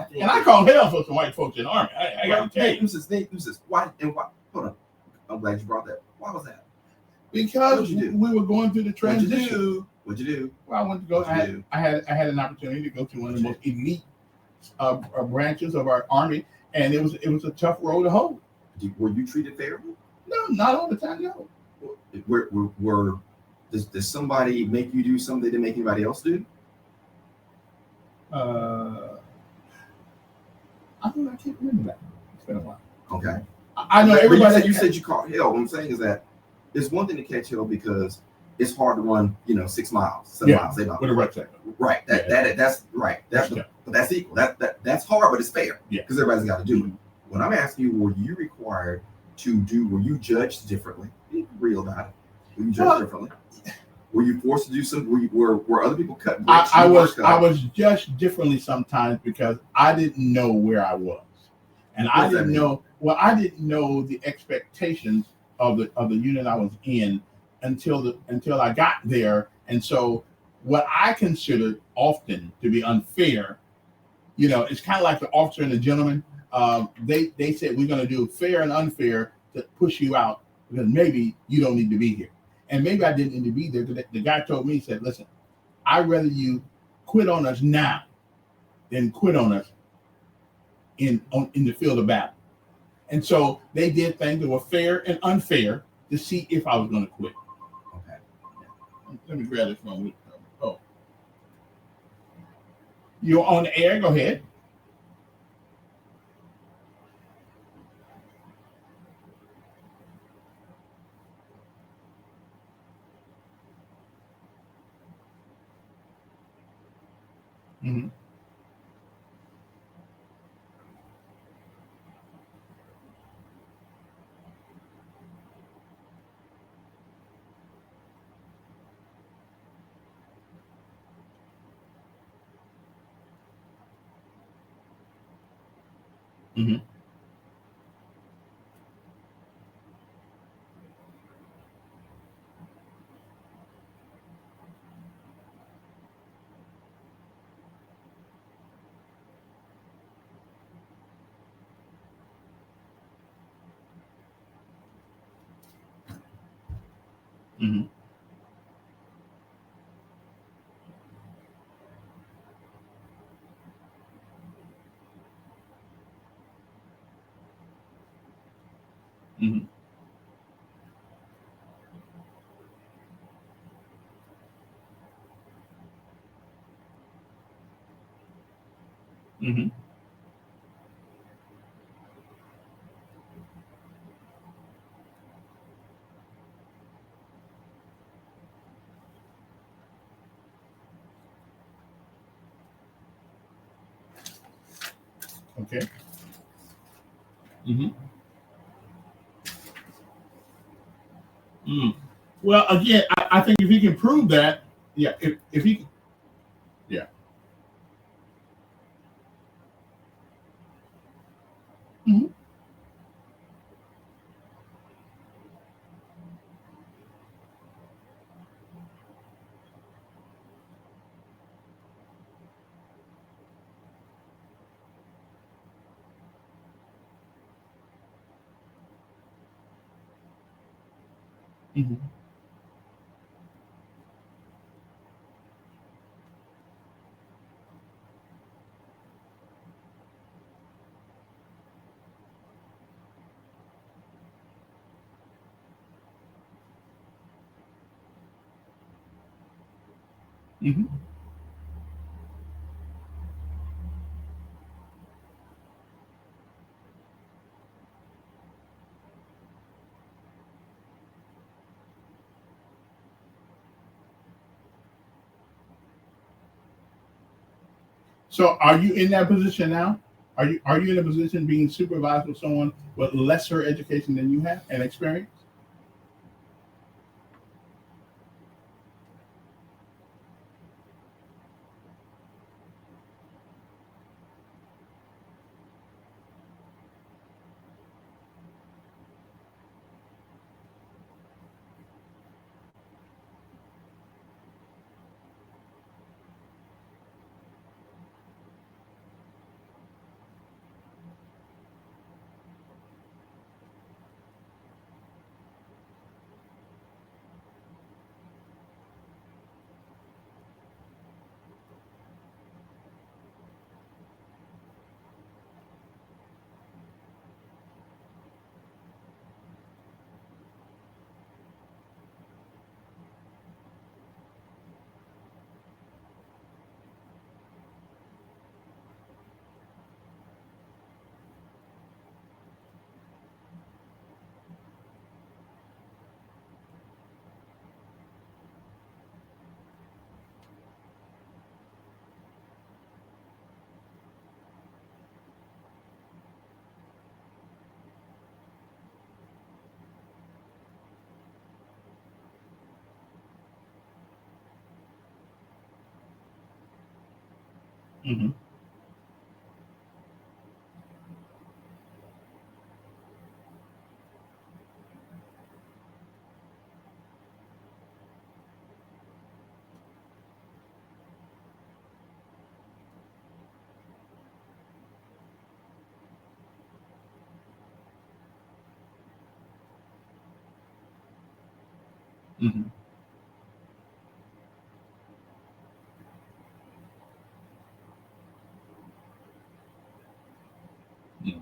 think, and I call hell for some white folks in the army. I got to tell you. This is why. Hold on. I'm glad you brought that. Why was that? Because we were going through the transition. What'd you do? Well, I went to go. I had an opportunity to go to one of the most elite branches of our army, and it was a tough road to hoe. Were you treated fairly? No, not all the time. No. Does somebody make you do something they didn't make anybody else do? I can't remember that. It's been a while. Okay. I know everybody. You said you caught hell. What I'm saying is that it's one thing to catch hell because it's hard to run, 6 miles, 7 miles, 8 miles. With a rucksack. Right. That's right. But that's equal. That's hard, but it's fair. Yeah. Because everybody's got to do it. When I'm asking you, were you required to do? Were you judged differently? Be real about it. Were you judged differently? Were you forced to do something? Were other people cut? I was judged differently sometimes because I didn't know where I was, and I didn't know the expectations of the unit I was in until I got there, and so what I considered often to be unfair, it's kind of like the officer and the gentleman. They said we're going to do fair and unfair to push you out because maybe you don't need to be here. And maybe I didn't need to be there. The guy told me, he said, listen, I'd rather you quit on us now than quit on us in the field of battle. And so they did things that were fair and unfair to see if I was going to quit. Okay. Let me grab this one. Oh. You're on the air. Go ahead. Mm-hmm. Mm-hmm. Mm-hmm. Mm-hmm. Mm-hmm. Okay. Mm-hmm. Mm. Well, again, I think if he can prove that, yeah, if he, yeah. Mm-hmm. Mm-hmm. Mm-hmm. So, are you in that position now? Are you in a position being supervised with someone with lesser education than you have and experience? Mm-hmm. Mm-hmm. Mm-hmm.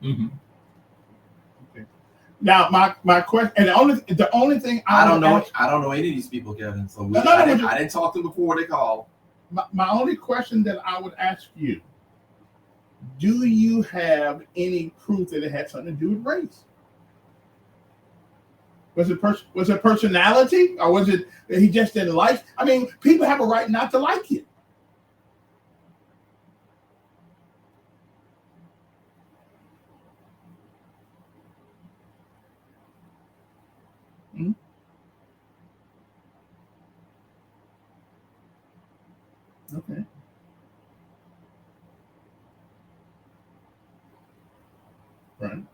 Mm-hmm. Okay. Now, my question, and the only thing I I don't would know. ask, I don't know any of these people, Kevin. So no, no, no, I didn't talk to them before they called. my only question that I would ask you: do you have any proof that it had something to do with race? Was it personality, or was it that he just didn't like? I mean, people have a right not to like it. Mhm. Okay. Right.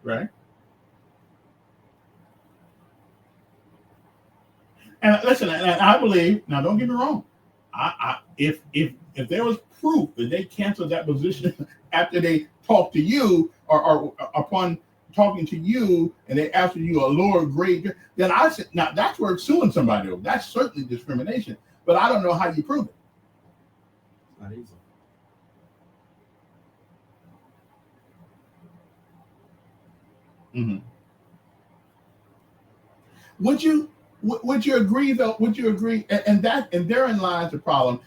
Right. And listen, and I believe, now don't get me wrong. If there was proof that they canceled that position after they talked to you or upon talking to you and they asked you a lower grade, then I said, now that's where suing somebody over. That's certainly discrimination. But I don't know how you prove it. It's not easy. Mm-hmm. Would you agree though? Would you agree? And therein lies the problem.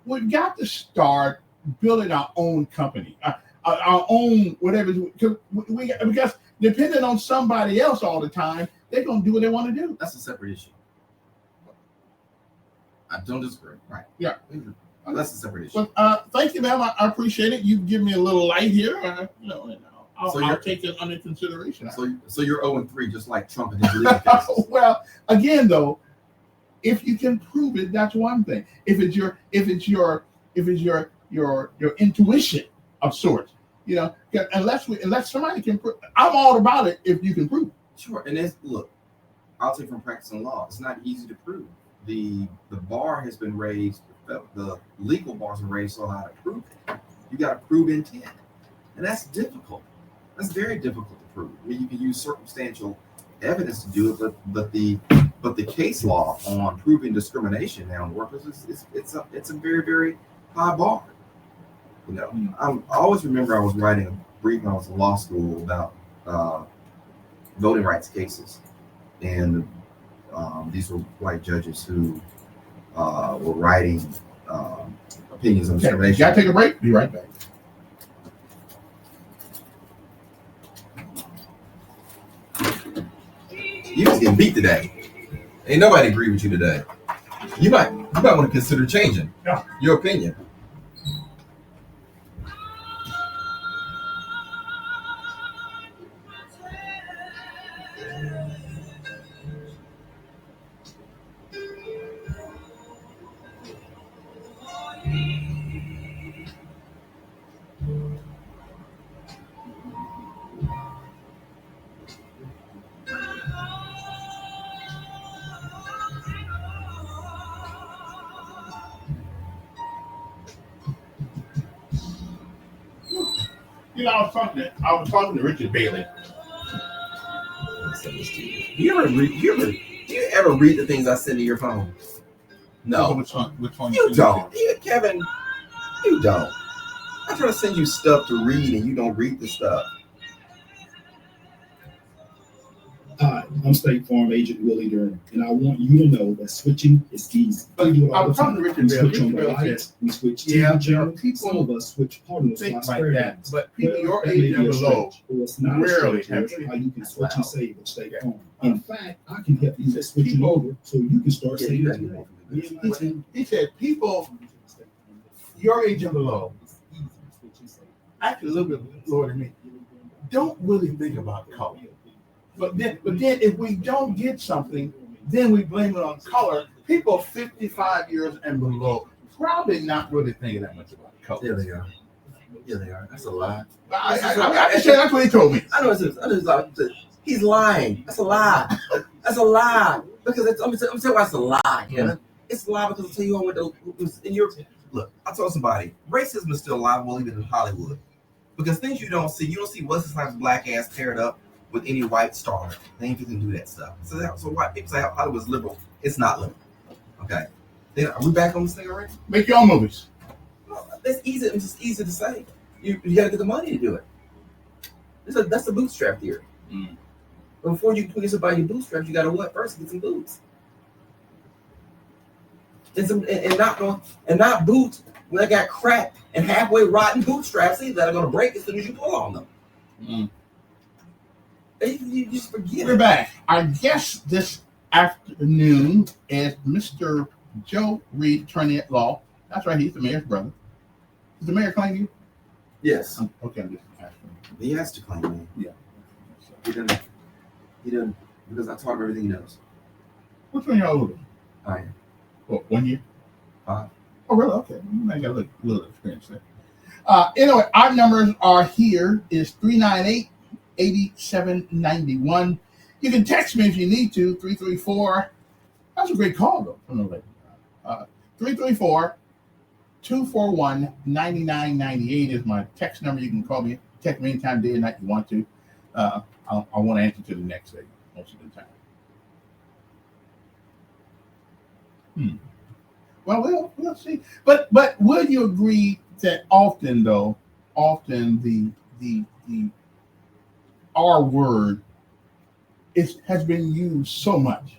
We've got to start building our own company, our own whatever. Because depending on somebody else all the time, they're gonna do what they want to do. That's a separate issue. I don't disagree. Right. Yeah. That's a separate issue. But thank you, ma'am. I appreciate it. You give me a little light here. I'll take it under consideration. So you're 0-3, just like Trump and his legal cases. Well, again, though, if you can prove it, that's one thing. If it's your intuition of sorts, unless somebody can prove, I'm all about it if you can prove it. Sure, and look, I'll take from practicing law. It's not easy to prove. The bar has been raised. The legal bars are raised so high to prove it. You got to prove intent, and that's difficult. That's very difficult to prove. I mean, you can use circumstantial evidence to do it, but the case law on proving discrimination now in workers it's a very, very high bar. I always remember I was writing a brief when I was in law school about voting rights cases, and these were white judges who were writing opinions on discrimination. You gotta take a break. Be right back. You just getting beat today. Ain't nobody agree with you today. You might want to consider changing your opinion. I was talking to Richard Bailey. Do you ever read the things I send to your phone? No. Which one? You don't. Kevin, you don't. I try to send you stuff to read and you don't read the stuff. Hi, I'm State Farm Agent Willie Durham, and I want you to know that switching is easy. We do it all the time. We switch on the lights, we switch TV channels. Some of us switch partners things like that. But people your age and below rarely have how you can switch and save with State Farm. In fact, I can help you with switching over so you can start saving. He said people your age and below, actually a little bit lower than me, don't really think about color. But then if we don't get something, then we blame it on color. People 55 years and below probably not really thinking that much about color. Yeah, they are. Yeah, they are. That's a lie. I that's what he told me. I know he's lying. That's a lie. That's a lie. Because I'm gonna tell you why it's a lie, Kevin. It's a lie because I'll tell you what look, I told somebody, racism is still alive, well, even in Hollywood. Because things you don't see Wesley Snipes' black ass paired up with any white star. They ain't gonna do that stuff. So white people say Hollywood's liberal. It's not liberal. Okay. Then are we back on this thing already? Make your own movies. No, that's easy. It's just easy to say. You gotta get the money to do it. That's the bootstrap theory. Mm. But before you can get somebody your bootstraps, you gotta what first? Get some boots. And not boots when they got cracked and halfway rotten bootstraps that are gonna break as soon as you pull on them. Mm. You just forget. We're back. Our guest this afternoon is Mr. Joe Reed, attorney at law. That's right, he's the mayor's brother. Does the mayor claim you? Yes. Okay, I'm just asking. He has to claim me. Yeah. He doesn't, because I taught him everything he knows. Which one y'all older? I am. What, 1 year? 5. Oh, really? Okay. I got a little experience there. Anyway, our numbers are here is 398-8791. You can text me if you need to, 334. That's a great call, though, from the lady. 334-241-9998 is my text number. You can call me, text me anytime, day or night you want to. I want to answer to the next day most of the time. Well, we'll see. But would you agree that often the R word has been used so much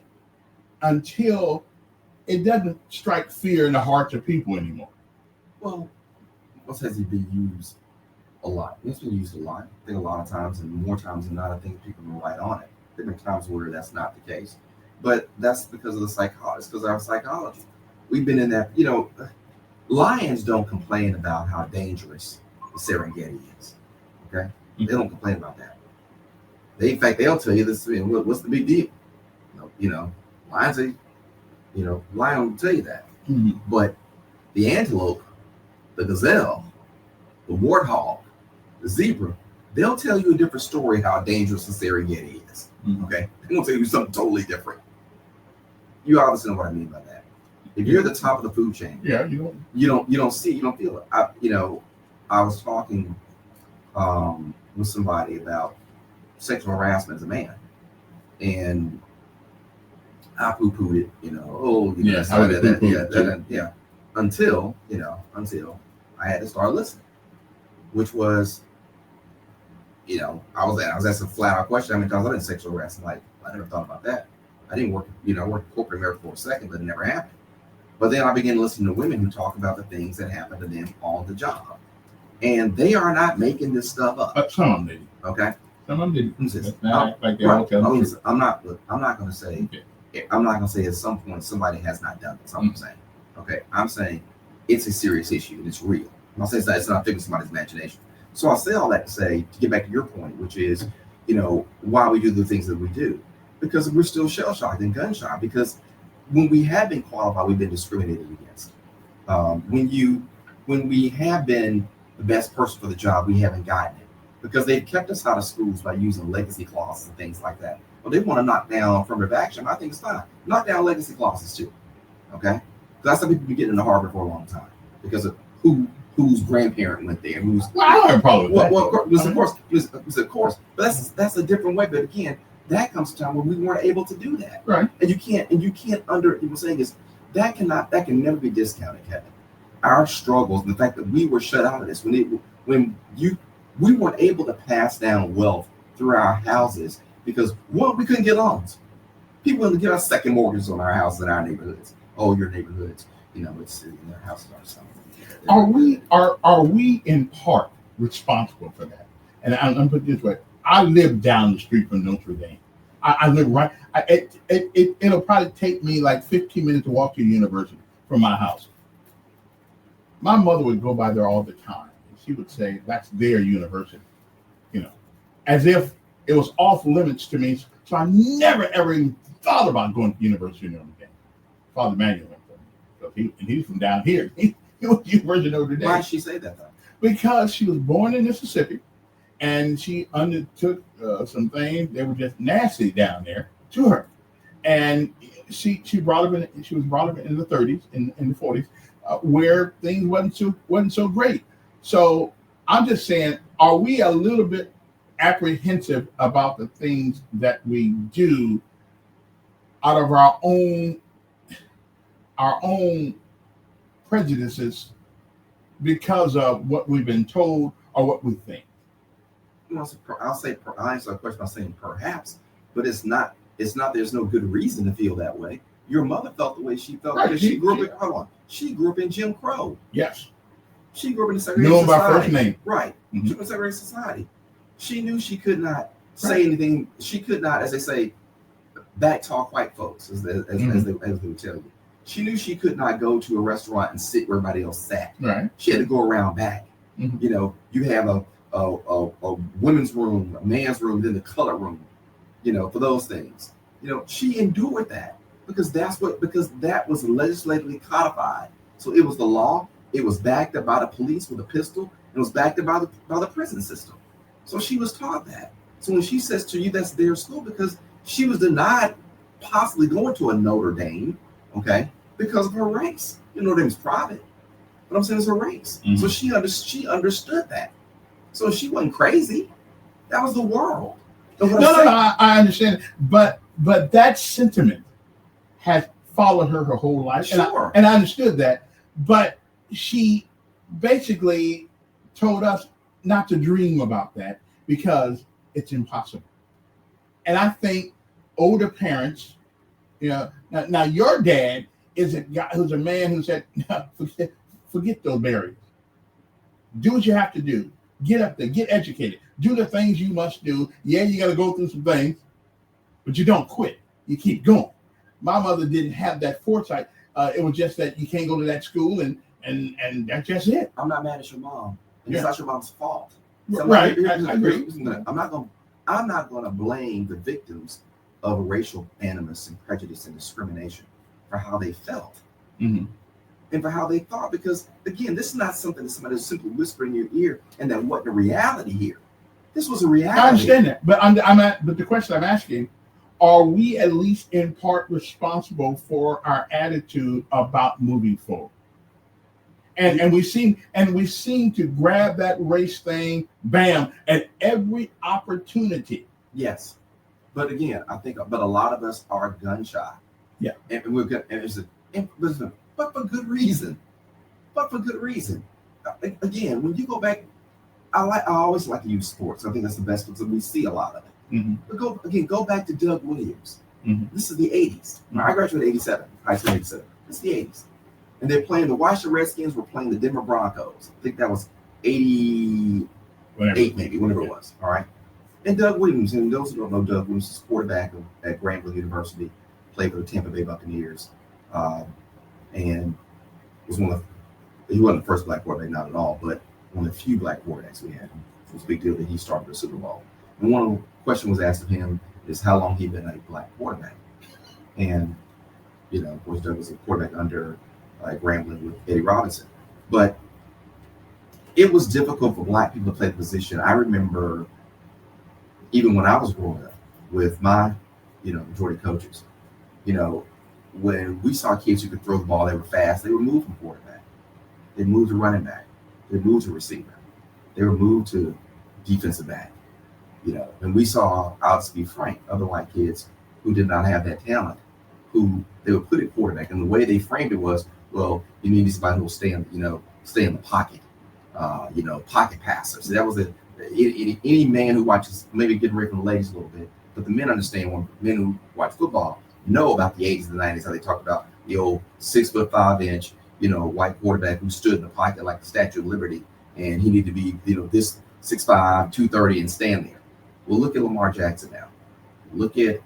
until it doesn't strike fear in the hearts of people anymore? Well, what says it been used a lot? It's been used a lot. I think a lot of times, and more times than not, I think people are right on it. There have been times where that's not the case. But that's because of the psychology, because of our psychology. We've been in that, lions don't complain about how dangerous the Serengeti is. Okay? They don't complain about that. In fact, they'll tell you this, what's the big deal? Lions, lion will tell you that. Mm-hmm. But the antelope, the gazelle, the warthog, the zebra, they'll tell you a different story how dangerous the Serengeti is. Mm-hmm. Okay? They won't tell you something totally different. You obviously know what I mean by that. If you're at the top of the food chain, yeah, you don't feel it. I was talking with somebody about sexual harassment as a man, and I poo-pooed it. Until I had to start listening, which was, I was asking a flat-out question. How many times I've been sexual harassed? Like, I never thought about that. I didn't work, I worked in corporate America for a second, but it never happened. But then I began to listen to women who talk about the things that happen to them on the job. And they are not making this stuff up. But some of them did. Okay? Some of them did. I'm not going to say, I'm not going to say at some point somebody has not done this. I'm saying, okay? I'm saying it's a serious issue and it's real. I'm not saying it's not figuring somebody's imagination. So I'll say all that to say, to get back to your point, which is, why we do the things that we do. Because we're still shell-shocked and gun-shy. Because when we have been qualified, we've been discriminated against. When we have been the best person for the job, we haven't gotten it. Because they've kept us out of schools by using legacy clauses and things like that. Well, they want to knock down affirmative action. I think it's fine. Knock down legacy clauses too. Okay? That's how people be getting into Harvard for a long time. Because of whose grandparent went there. I don't have a problem with that. Of course. But that's a different way. But again, that comes to a time when we weren't able to do that. Right. And you can't people saying is that can never be discounted, Kevin. Our struggles and the fact that we were shut out of this we weren't able to pass down wealth through our houses because we couldn't get loans. People wanted to get us second mortgages on our houses in our neighborhoods. Oh, your neighborhoods, it's their houses are something. Are we in part responsible for that? And I'm put it this way. I live down the street from Notre Dame. I live right. It'll probably take me like 15 minutes to walk to the university from my house. My mother would go by there all the time. She would say, that's their university, as if it was off limits to me. So I never, ever even thought about going to the University of Notre Dame. Father Manuel went there. So he's from down here. He went to the University of Notre Dame. Why did she say that, though? Because she was born in Mississippi. And she undertook some things that were just nasty down there to her, and she was brought up in the 30s, in the 40s, where things wasn't so great. So I'm just saying, are we a little bit apprehensive about the things that we do out of our own prejudices because of what we've been told or what we think? I'll answer a question by saying perhaps, but it's not. There's no good reason to feel that way. Your mother felt the way she felt because she grew up. She grew up in Jim Crow. Yes. She grew up in a segregated society. By first name. Right. Mm-hmm. She grew up in a segregated society. She knew she could not say anything. She could not, as they say, back talk white folks, as they would tell you. She knew she could not go to a restaurant and sit where everybody else sat. Right. She had to go around back. Mhm. You know, you have a women's room, a man's room, then the color room, you know, for those things. You know, she endured that because that was legislatively codified. So it was the law. It was backed up by the police with a pistol. It was backed up by the prison system. So she was taught that. So when she says to you that's their school, because she was denied possibly going to a Notre Dame, okay, because of her race. You know, Notre Dame's private, but I'm saying it's her race. Mhm. So she understood that. So she wasn't crazy. That was the world. So what I'm No, saying- I understand, but that sentiment has followed her whole life, Sure. and I understood that. But she basically told us not to dream about that because it's impossible. And I think older parents, you know, now your dad is a guy who's a man who said, no, forget those barriers. Do what you have to do. Get up there, get educated, do the things you must do. Yeah, you got to go through some things, but you don't quit. You keep going. My mother didn't have that foresight. It was just that you can't go to that school, and that's just it. I'm not mad at your mom. And Yeah. It's not your mom's fault. Right, I agree. I'm not gonna blame the victims of racial animus and prejudice and discrimination for how they felt. Mm-hmm. And for how they thought, because again, this is not something that somebody is simply whispering in your ear and that wasn't a reality here. This was a reality. I understand that, but but the question I'm asking: are we at least in part responsible for our attitude about moving forward? And we seem to grab that race thing, bam, at every opportunity. Yes, but again, I think, but a lot of us are gun shy. Yeah, and we're good. And listen, but for good reason. But for good reason. Again, when you go back, I always like to use sports. I think that's the best because we see a lot of it. Mm-hmm. But go back to Doug Williams. Mm-hmm. This is the 80s. Mm-hmm. I graduated in 87, high school 87. This is the 80s. And they're playing, the Washington Redskins were playing the Denver Broncos. I think that was 88, maybe, whenever it was. All right. And Doug Williams, and those who don't know, Doug Williams is quarterback at Grambling University, played for the Tampa Bay Buccaneers, and was he wasn't the first black quarterback, not at all, but one of the few black quarterbacks we had. It was a big deal that he started the Super Bowl. And one of the questions was asked of him is how long he'd been a black quarterback. And, you know, of course, Doug was a quarterback under Grambling with Eddie Robinson. But it was difficult for black people to play the position. I remember even when I was growing up with my, majority coaches, when we saw kids who could throw the ball, they were fast, they would move from quarterback. They moved to running back. They moved to receiver. They were moved to defensive back. And we saw, I'll just be frank, other white kids who did not have that talent, who they would put at quarterback. And the way they framed it was, well, you need somebody who will stay in the pocket, pocket passer. So that was any man who watches, maybe getting away from the ladies a little bit, but the men understand when men who watch football know about the 80s and the 90s, how they talked about the old 6'5" white quarterback who stood in the pocket like the Statue of Liberty, and he needed to be, this 6'5", 230 and stand there. Well, look at Lamar Jackson now. Look at,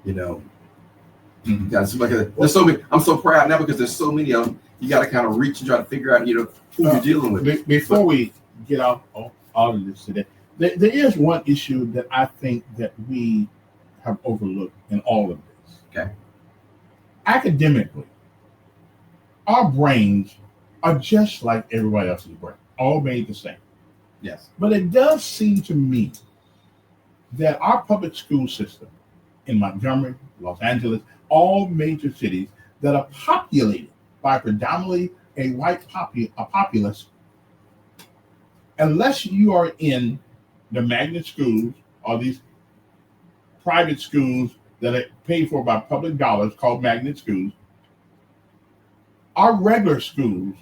there's so many. I'm so proud now because there's so many of them. You got to kind of reach and try to figure out, who you're dealing with. Before we get off all of this today, there is one issue that I think that we have overlooked in all of this. Okay. Academically, our brains are just like everybody else's brain, all made the same. Yes. But it does seem to me that our public school system in Montgomery, Los Angeles, all major cities that are populated by predominantly a white populace, unless you are in the magnet schools or these private schools that are paid for by public dollars called magnet schools, our regular schools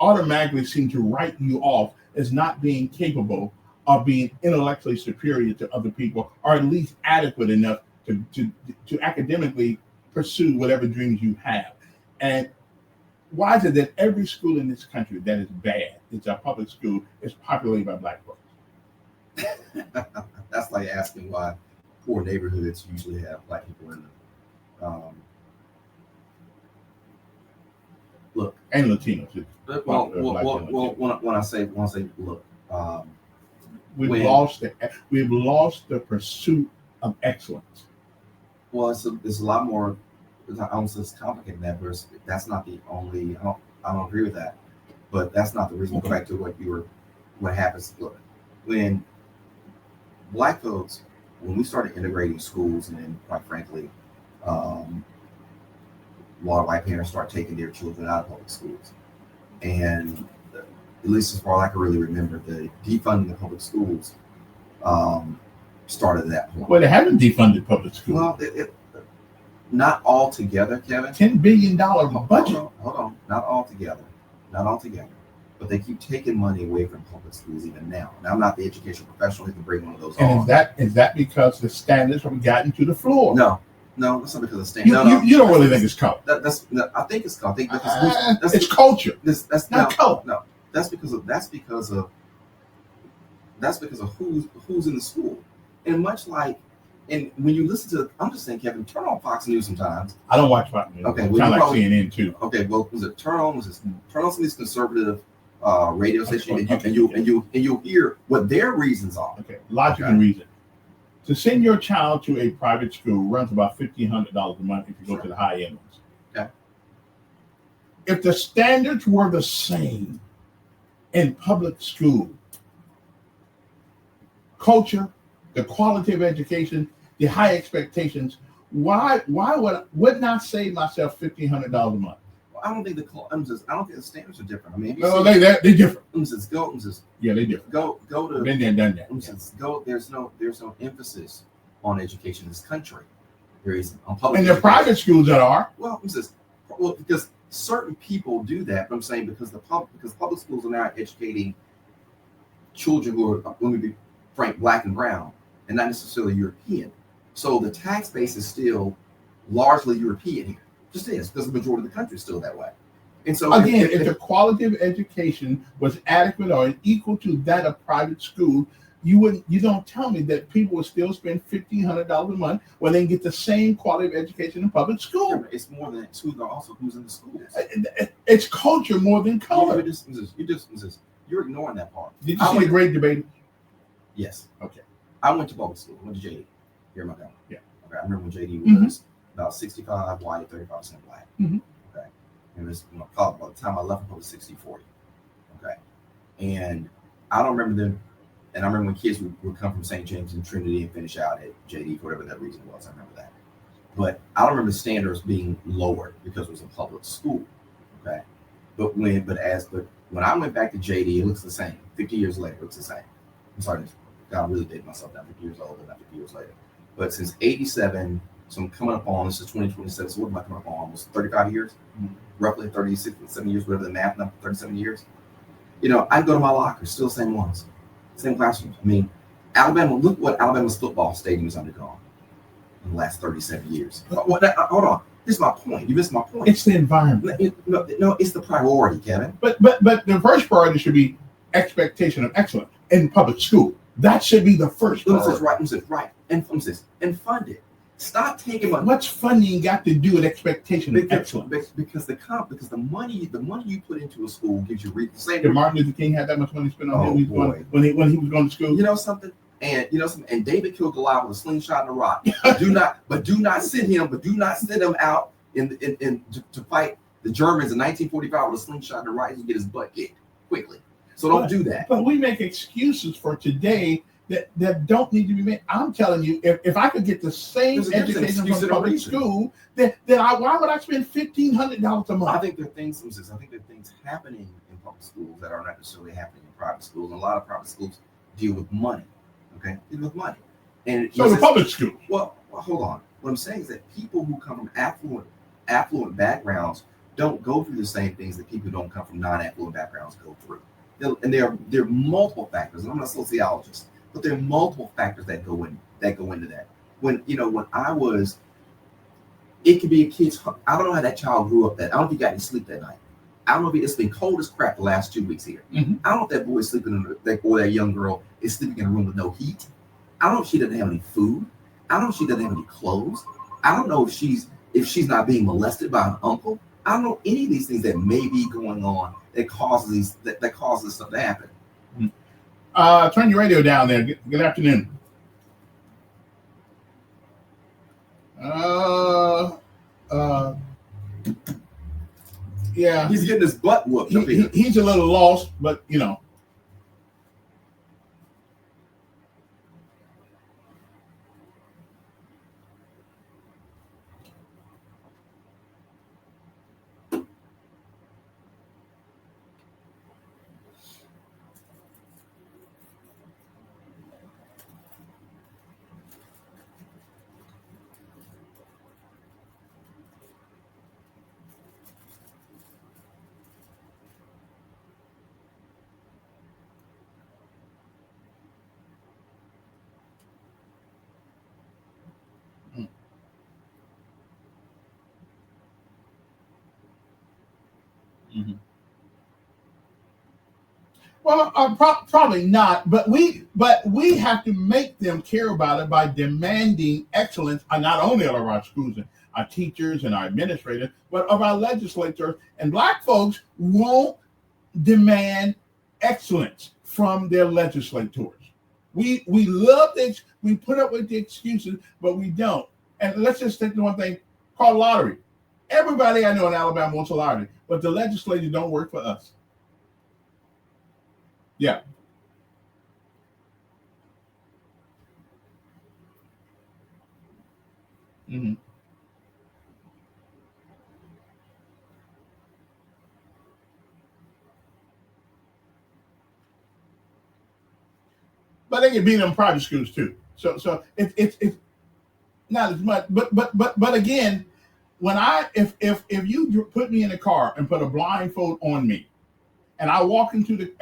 automatically seem to write you off as not being capable of being intellectually superior to other people, or at least adequate enough to academically pursue whatever dreams you have. And why is it that every school in this country that is bad, it's a public school, is populated by black folks? That's like asking why poor neighborhoods usually have black people in them. Look, and Latinos. When I say look, We've when- lost the pursuit of excellence. well, it's a lot more. I don't say it's complicated than that, but that's not the only. I don't agree with that, but that's not the reason. Go back to what happens. Look, when Black folks, when we started integrating schools, and then quite frankly, a lot of white parents start taking their children out of public schools, and at least as far as I can really remember, the defunding of public schools started at that point. Well, they haven't defunded public schools. Well, not all together, Kevin. $10 billion budget. Hold on. Not all together. But they keep taking money away from public schools even now. Now, I'm not the education professional who can bring one of those And on. is that because the standards have gotten to the floor? No, that's not because of standards. You don't really think it's color. I think it's color. Because It's culture. That's not color. No, that's because of who's in the school. And much like, and when you listen to, I'm just saying, Kevin, turn on Fox News sometimes. I don't watch Fox News. Okay, Kind of like CNN too. Okay, well, turn on some of these conservative radio stations, Okay. and you'll hear what their reasons are. Okay, logic and reason. To send your child to a private school runs about $1,500 a month if you go to the high end ones. Okay. If the standards were the same in public school, culture, the quality of education, the high expectations, why wouldn't I save myself $1,500 a month? Well, I don't think the standards are different. I mean, No, they're different. Yeah, they're different. Go to Been there, done that. There's no emphasis on education in this country. There is on public. And there are private schools that are. Well, because certain people do that. But I'm saying because public schools are now educating children who are, let me be frank, black and brown, and not necessarily European. So the tax base is still largely European here. Just is, because the majority of the country is still that way. And so Again, if the quality of education was adequate or equal to that of private school, you don't tell me that people would still spend $1,500 a month when they get the same quality of education in public school. it's more than that too, also who's in the schools. It's culture more than color. You're ignoring that part. Did you see the great debate? Yes. Okay. I went to public school. I went to JD here in Montgomery. Yeah. Okay. I remember when JD was about 65 white, 35% black. Mhm. Okay. And this, by the time I left, it was 60-40. Okay. And I don't remember them. And I remember when kids would come from St. James and Trinity and finish out at JD for whatever that reason was. I remember that. But I don't remember the standards being lowered because it was a public school. Okay. But when I went back to JD, it looks the same. 50 years later, it looks the same. I'm sorry, God really dated myself down 50 years old, but not 50 years later. But since 87, so I'm coming up on, this is 2027, so what am I coming up on? Almost 35 years? Roughly 36, 7 years, whatever the math, not 37 years. I go to my locker, still the same ones, same classrooms. I mean, Alabama, look what Alabama's football stadium has undergone in the last 37 years. Hold on. This is my point. You missed my point. It's the environment. No, it's the priority, Kevin. But the first priority should be expectation of excellence in public school. That should be the first priority. Right. And fund it. Stop taking money. What's funding got to do with expectation of excellence? Because the money you put into a school gives you Did Martin Luther King have that much money spent on him when he was going to school? You know something? And David killed Goliath with a slingshot and a rock. do not send him out to fight the Germans in 1945 with a slingshot and a rock and get his butt kicked quickly. So don't do that. But we make excuses for today that don't need to be made. I'm telling you, if I could get the same education from public school, then why would I spend $1,500 a month? I think there are things happening in public schools that are not necessarily happening in private schools. And a lot of private schools deal with money. Okay, deal with money. And so the public school. Well, hold on. What I'm saying is that people who come from affluent backgrounds don't go through the same things that people who don't come from non-affluent backgrounds go through. And there are multiple factors. And I'm not a sociologist, but there are multiple factors that go into that. When it could be a kid's. I don't know how that child grew up. I don't know if he got any sleep that night. I don't know if it's been cold as crap the last 2 weeks here. Mm-hmm. I don't know if that boy is sleeping that young girl is sleeping in a room with no heat. I don't know if she doesn't have any food. I don't know if she doesn't have any clothes. I don't know if she's not being molested by an uncle. I don't know any of these things that may be going on that causes that causes stuff to happen. Turn your radio down there. Good afternoon. Yeah. He's getting his butt whooped. He's a little lost, but you know. Mm-hmm. Well, probably not, but we have to make them care about it by demanding excellence, not only of our schools and our teachers and our administrators, but of our legislators. And Black folks won't demand excellence from their legislators. We love this. We put up with the excuses, but we don't. And let's just take the one thing called lottery. Everybody I know in Alabama wants a lottery, but the legislators don't work for us. Yeah. Mm-hmm. But they can beat them in private schools too. So it's not as much. But again, when if you put me in a car and put a blindfold on me, and I walk into the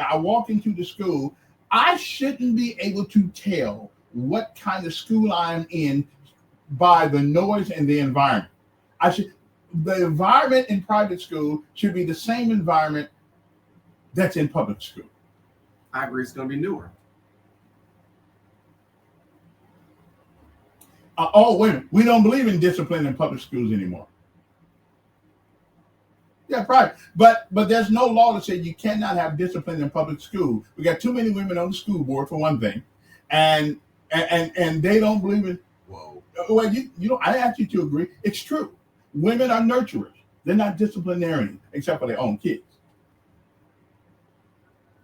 school, I shouldn't be able to tell what kind of school I'm in by the noise and the environment. The environment in private school should be the same environment that's in public school. I agree. It's going to be newer. Wait a minute. We don't believe in discipline in public schools anymore. Yeah, private. But there's no law that says you cannot have discipline in public school. We got too many women on the school board, for one thing, and they don't believe in. Whoa. Well, you know, I ask you to agree. It's true. Women are nurturers. They're not disciplinarians, except for their own kids.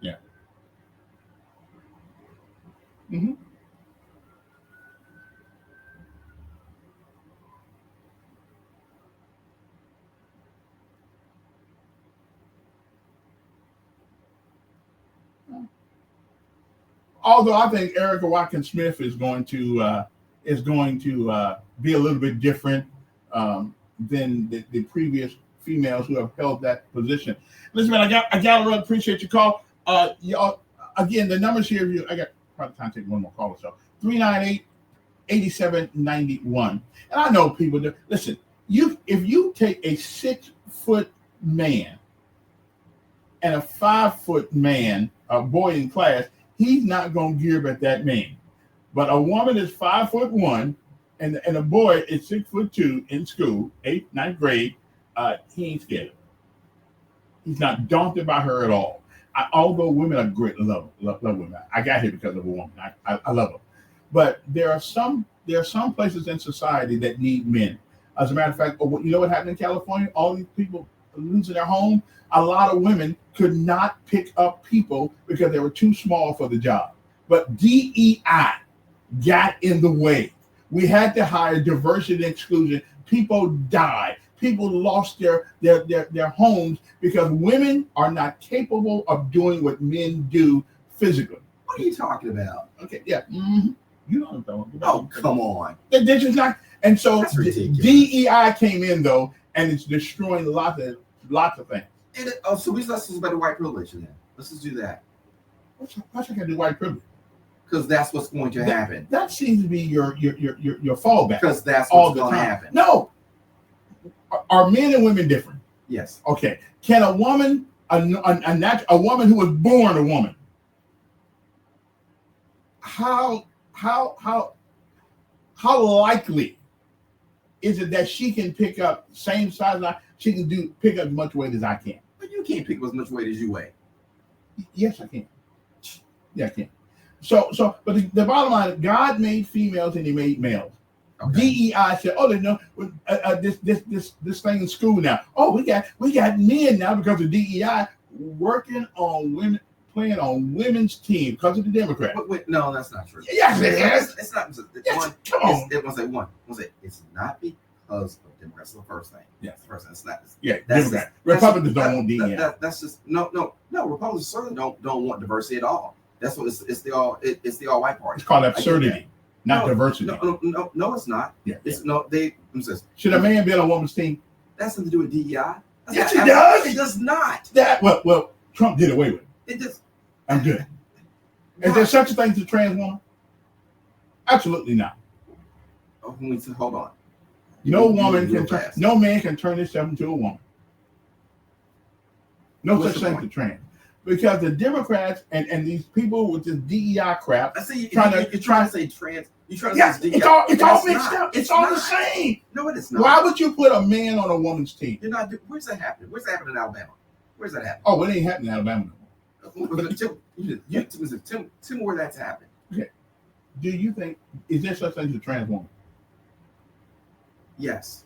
Yeah. Mm-hmm. Although I think Erica Watkins Smith is going to be a little bit different than the previous females who have held that position. Listen, man, I got to really appreciate your call. Y'all, again, the numbers here. I got probably time to take one more call or so. 398-8791. And I know people do. Listen, if you take a 6-foot man and a 5-foot man, a boy in class, he's not going to gear at that man. But a woman is 5'1", and a boy is 6'2" in school, 8th, 9th grade. He ain't scared of her. He's not daunted by her at all. Although women are great, love women. I got here because of a woman. I love her. But there are some places in society that need men. As a matter of fact, you know what happened in California? All these people losing their home. A lot of women could not pick up people because they were too small for the job. But D.E.I. got in the way. We had to hire diversity and exclusion. People died. People lost their homes because women are not capable of doing what men do physically. What are you talking about? Okay, yeah. Mm-hmm. You know what I'm talking about. Oh, come on. This is not. And so DEI came in though, and it's destroying lots of things. And so let's talk about the white privilege then. Let's just do that. What's I gonna do white privilege? Because that's what's going to happen. That seems to be your fallback. Because that's what's going to happen. No. Are men and women different? Yes. Okay. Can a woman, a woman who was born a woman, how likely is it that she can pick up same size? she can pick up as much weight as I can. But you can't pick up as much weight as you weigh. Yes, I can. Yeah, I can. So, but the bottom line is God made females and He made males. Okay. DEI said, "Oh, there's no this thing in school now. Oh, we got men now because of DEI working on women, playing on women's team because of the Democrats." Wait, no, that's not true. Yes, it is. It's not. Yes, come on. It's not because of Democrats. That's the first thing. Yes, the first thing. It's not. Yeah, Democrats. Republicans don't want DEI. That's just no. Republicans certainly don't want diversity at all. That's what it's the all white party. It's called absurdity, not diversity. No, it's not. Yeah, it's should a man be on a woman's team? That's something to do with DEI. Yes, it does. It does not. That well, Trump did away with it. It just. I'm good. Is there such a thing as a trans woman? Absolutely not. Hold on. No man can turn himself into a woman. No such thing as a trans. Because the Democrats and these people with this DEI crap, I see you're trying to say trans. You're trying to say DEI. It's all mixed up. It's all the same. No, it is not. Why would you put a man on a woman's team? You're not. Where's that happening? Where's that happening in Alabama? Where's that happening? Oh, it ain't happening in Alabama. Tell me where that's happening. Okay. Do you think is there such thing as a trans woman? Yes.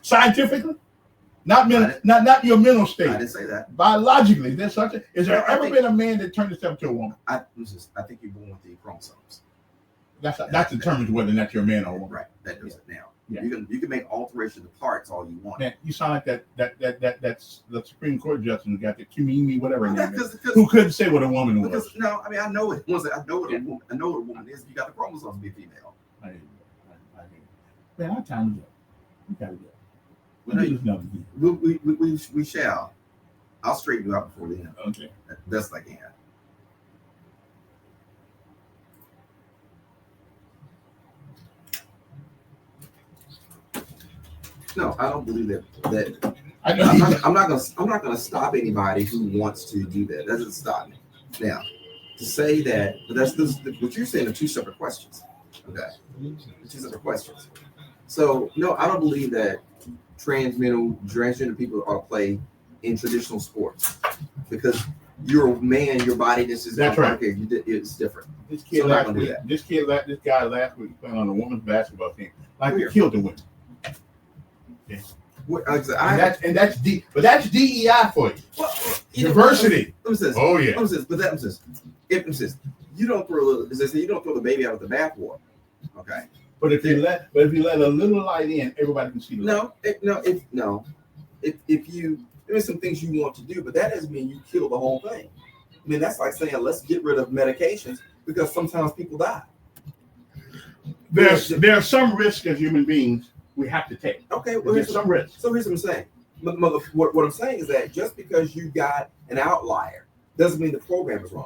Scientifically, not your mental state. I didn't say that. Biologically, is there ever been a man that turned himself into a woman? I think you're born with the chromosomes. That determines whether or not you're a man or a woman. Right. That does it now. Yeah. You can make alterations of parts all you want. Man, you sound like that's the Supreme Court justice who got the Kimimi, whatever her name is, Because who couldn't say what a woman was. No, I mean I know it. I know what a woman is. You got the chromosomes to be a female. Man, our time is up. We gotta go. We shall. I'll straighten you out before the end. Okay. Best I can. No, I don't believe that. I'm not gonna stop anybody who wants to do that. That doesn't stop me. Now, to say that, but what you're saying are two separate questions. Okay, two separate questions. So no, I don't believe that transgender people ought to play in traditional sports because you're a man, your body this is that's right. Okay, it's different. This guy last week playing on a women's basketball team, like he killed the women. Yeah. That's DEI for you. Well, diversity. Oh yeah. You don't throw the baby out with the bathwater. Okay. But if you let a little light in, everybody can see the light. There's some things you want to do, but that doesn't mean you kill the whole thing. I mean, that's like saying let's get rid of medications because sometimes people die. There are some risks as human beings we have to take. Okay, well, there's some risks. So here's what I'm saying. What I'm saying is that just because you got an outlier doesn't mean the program is wrong.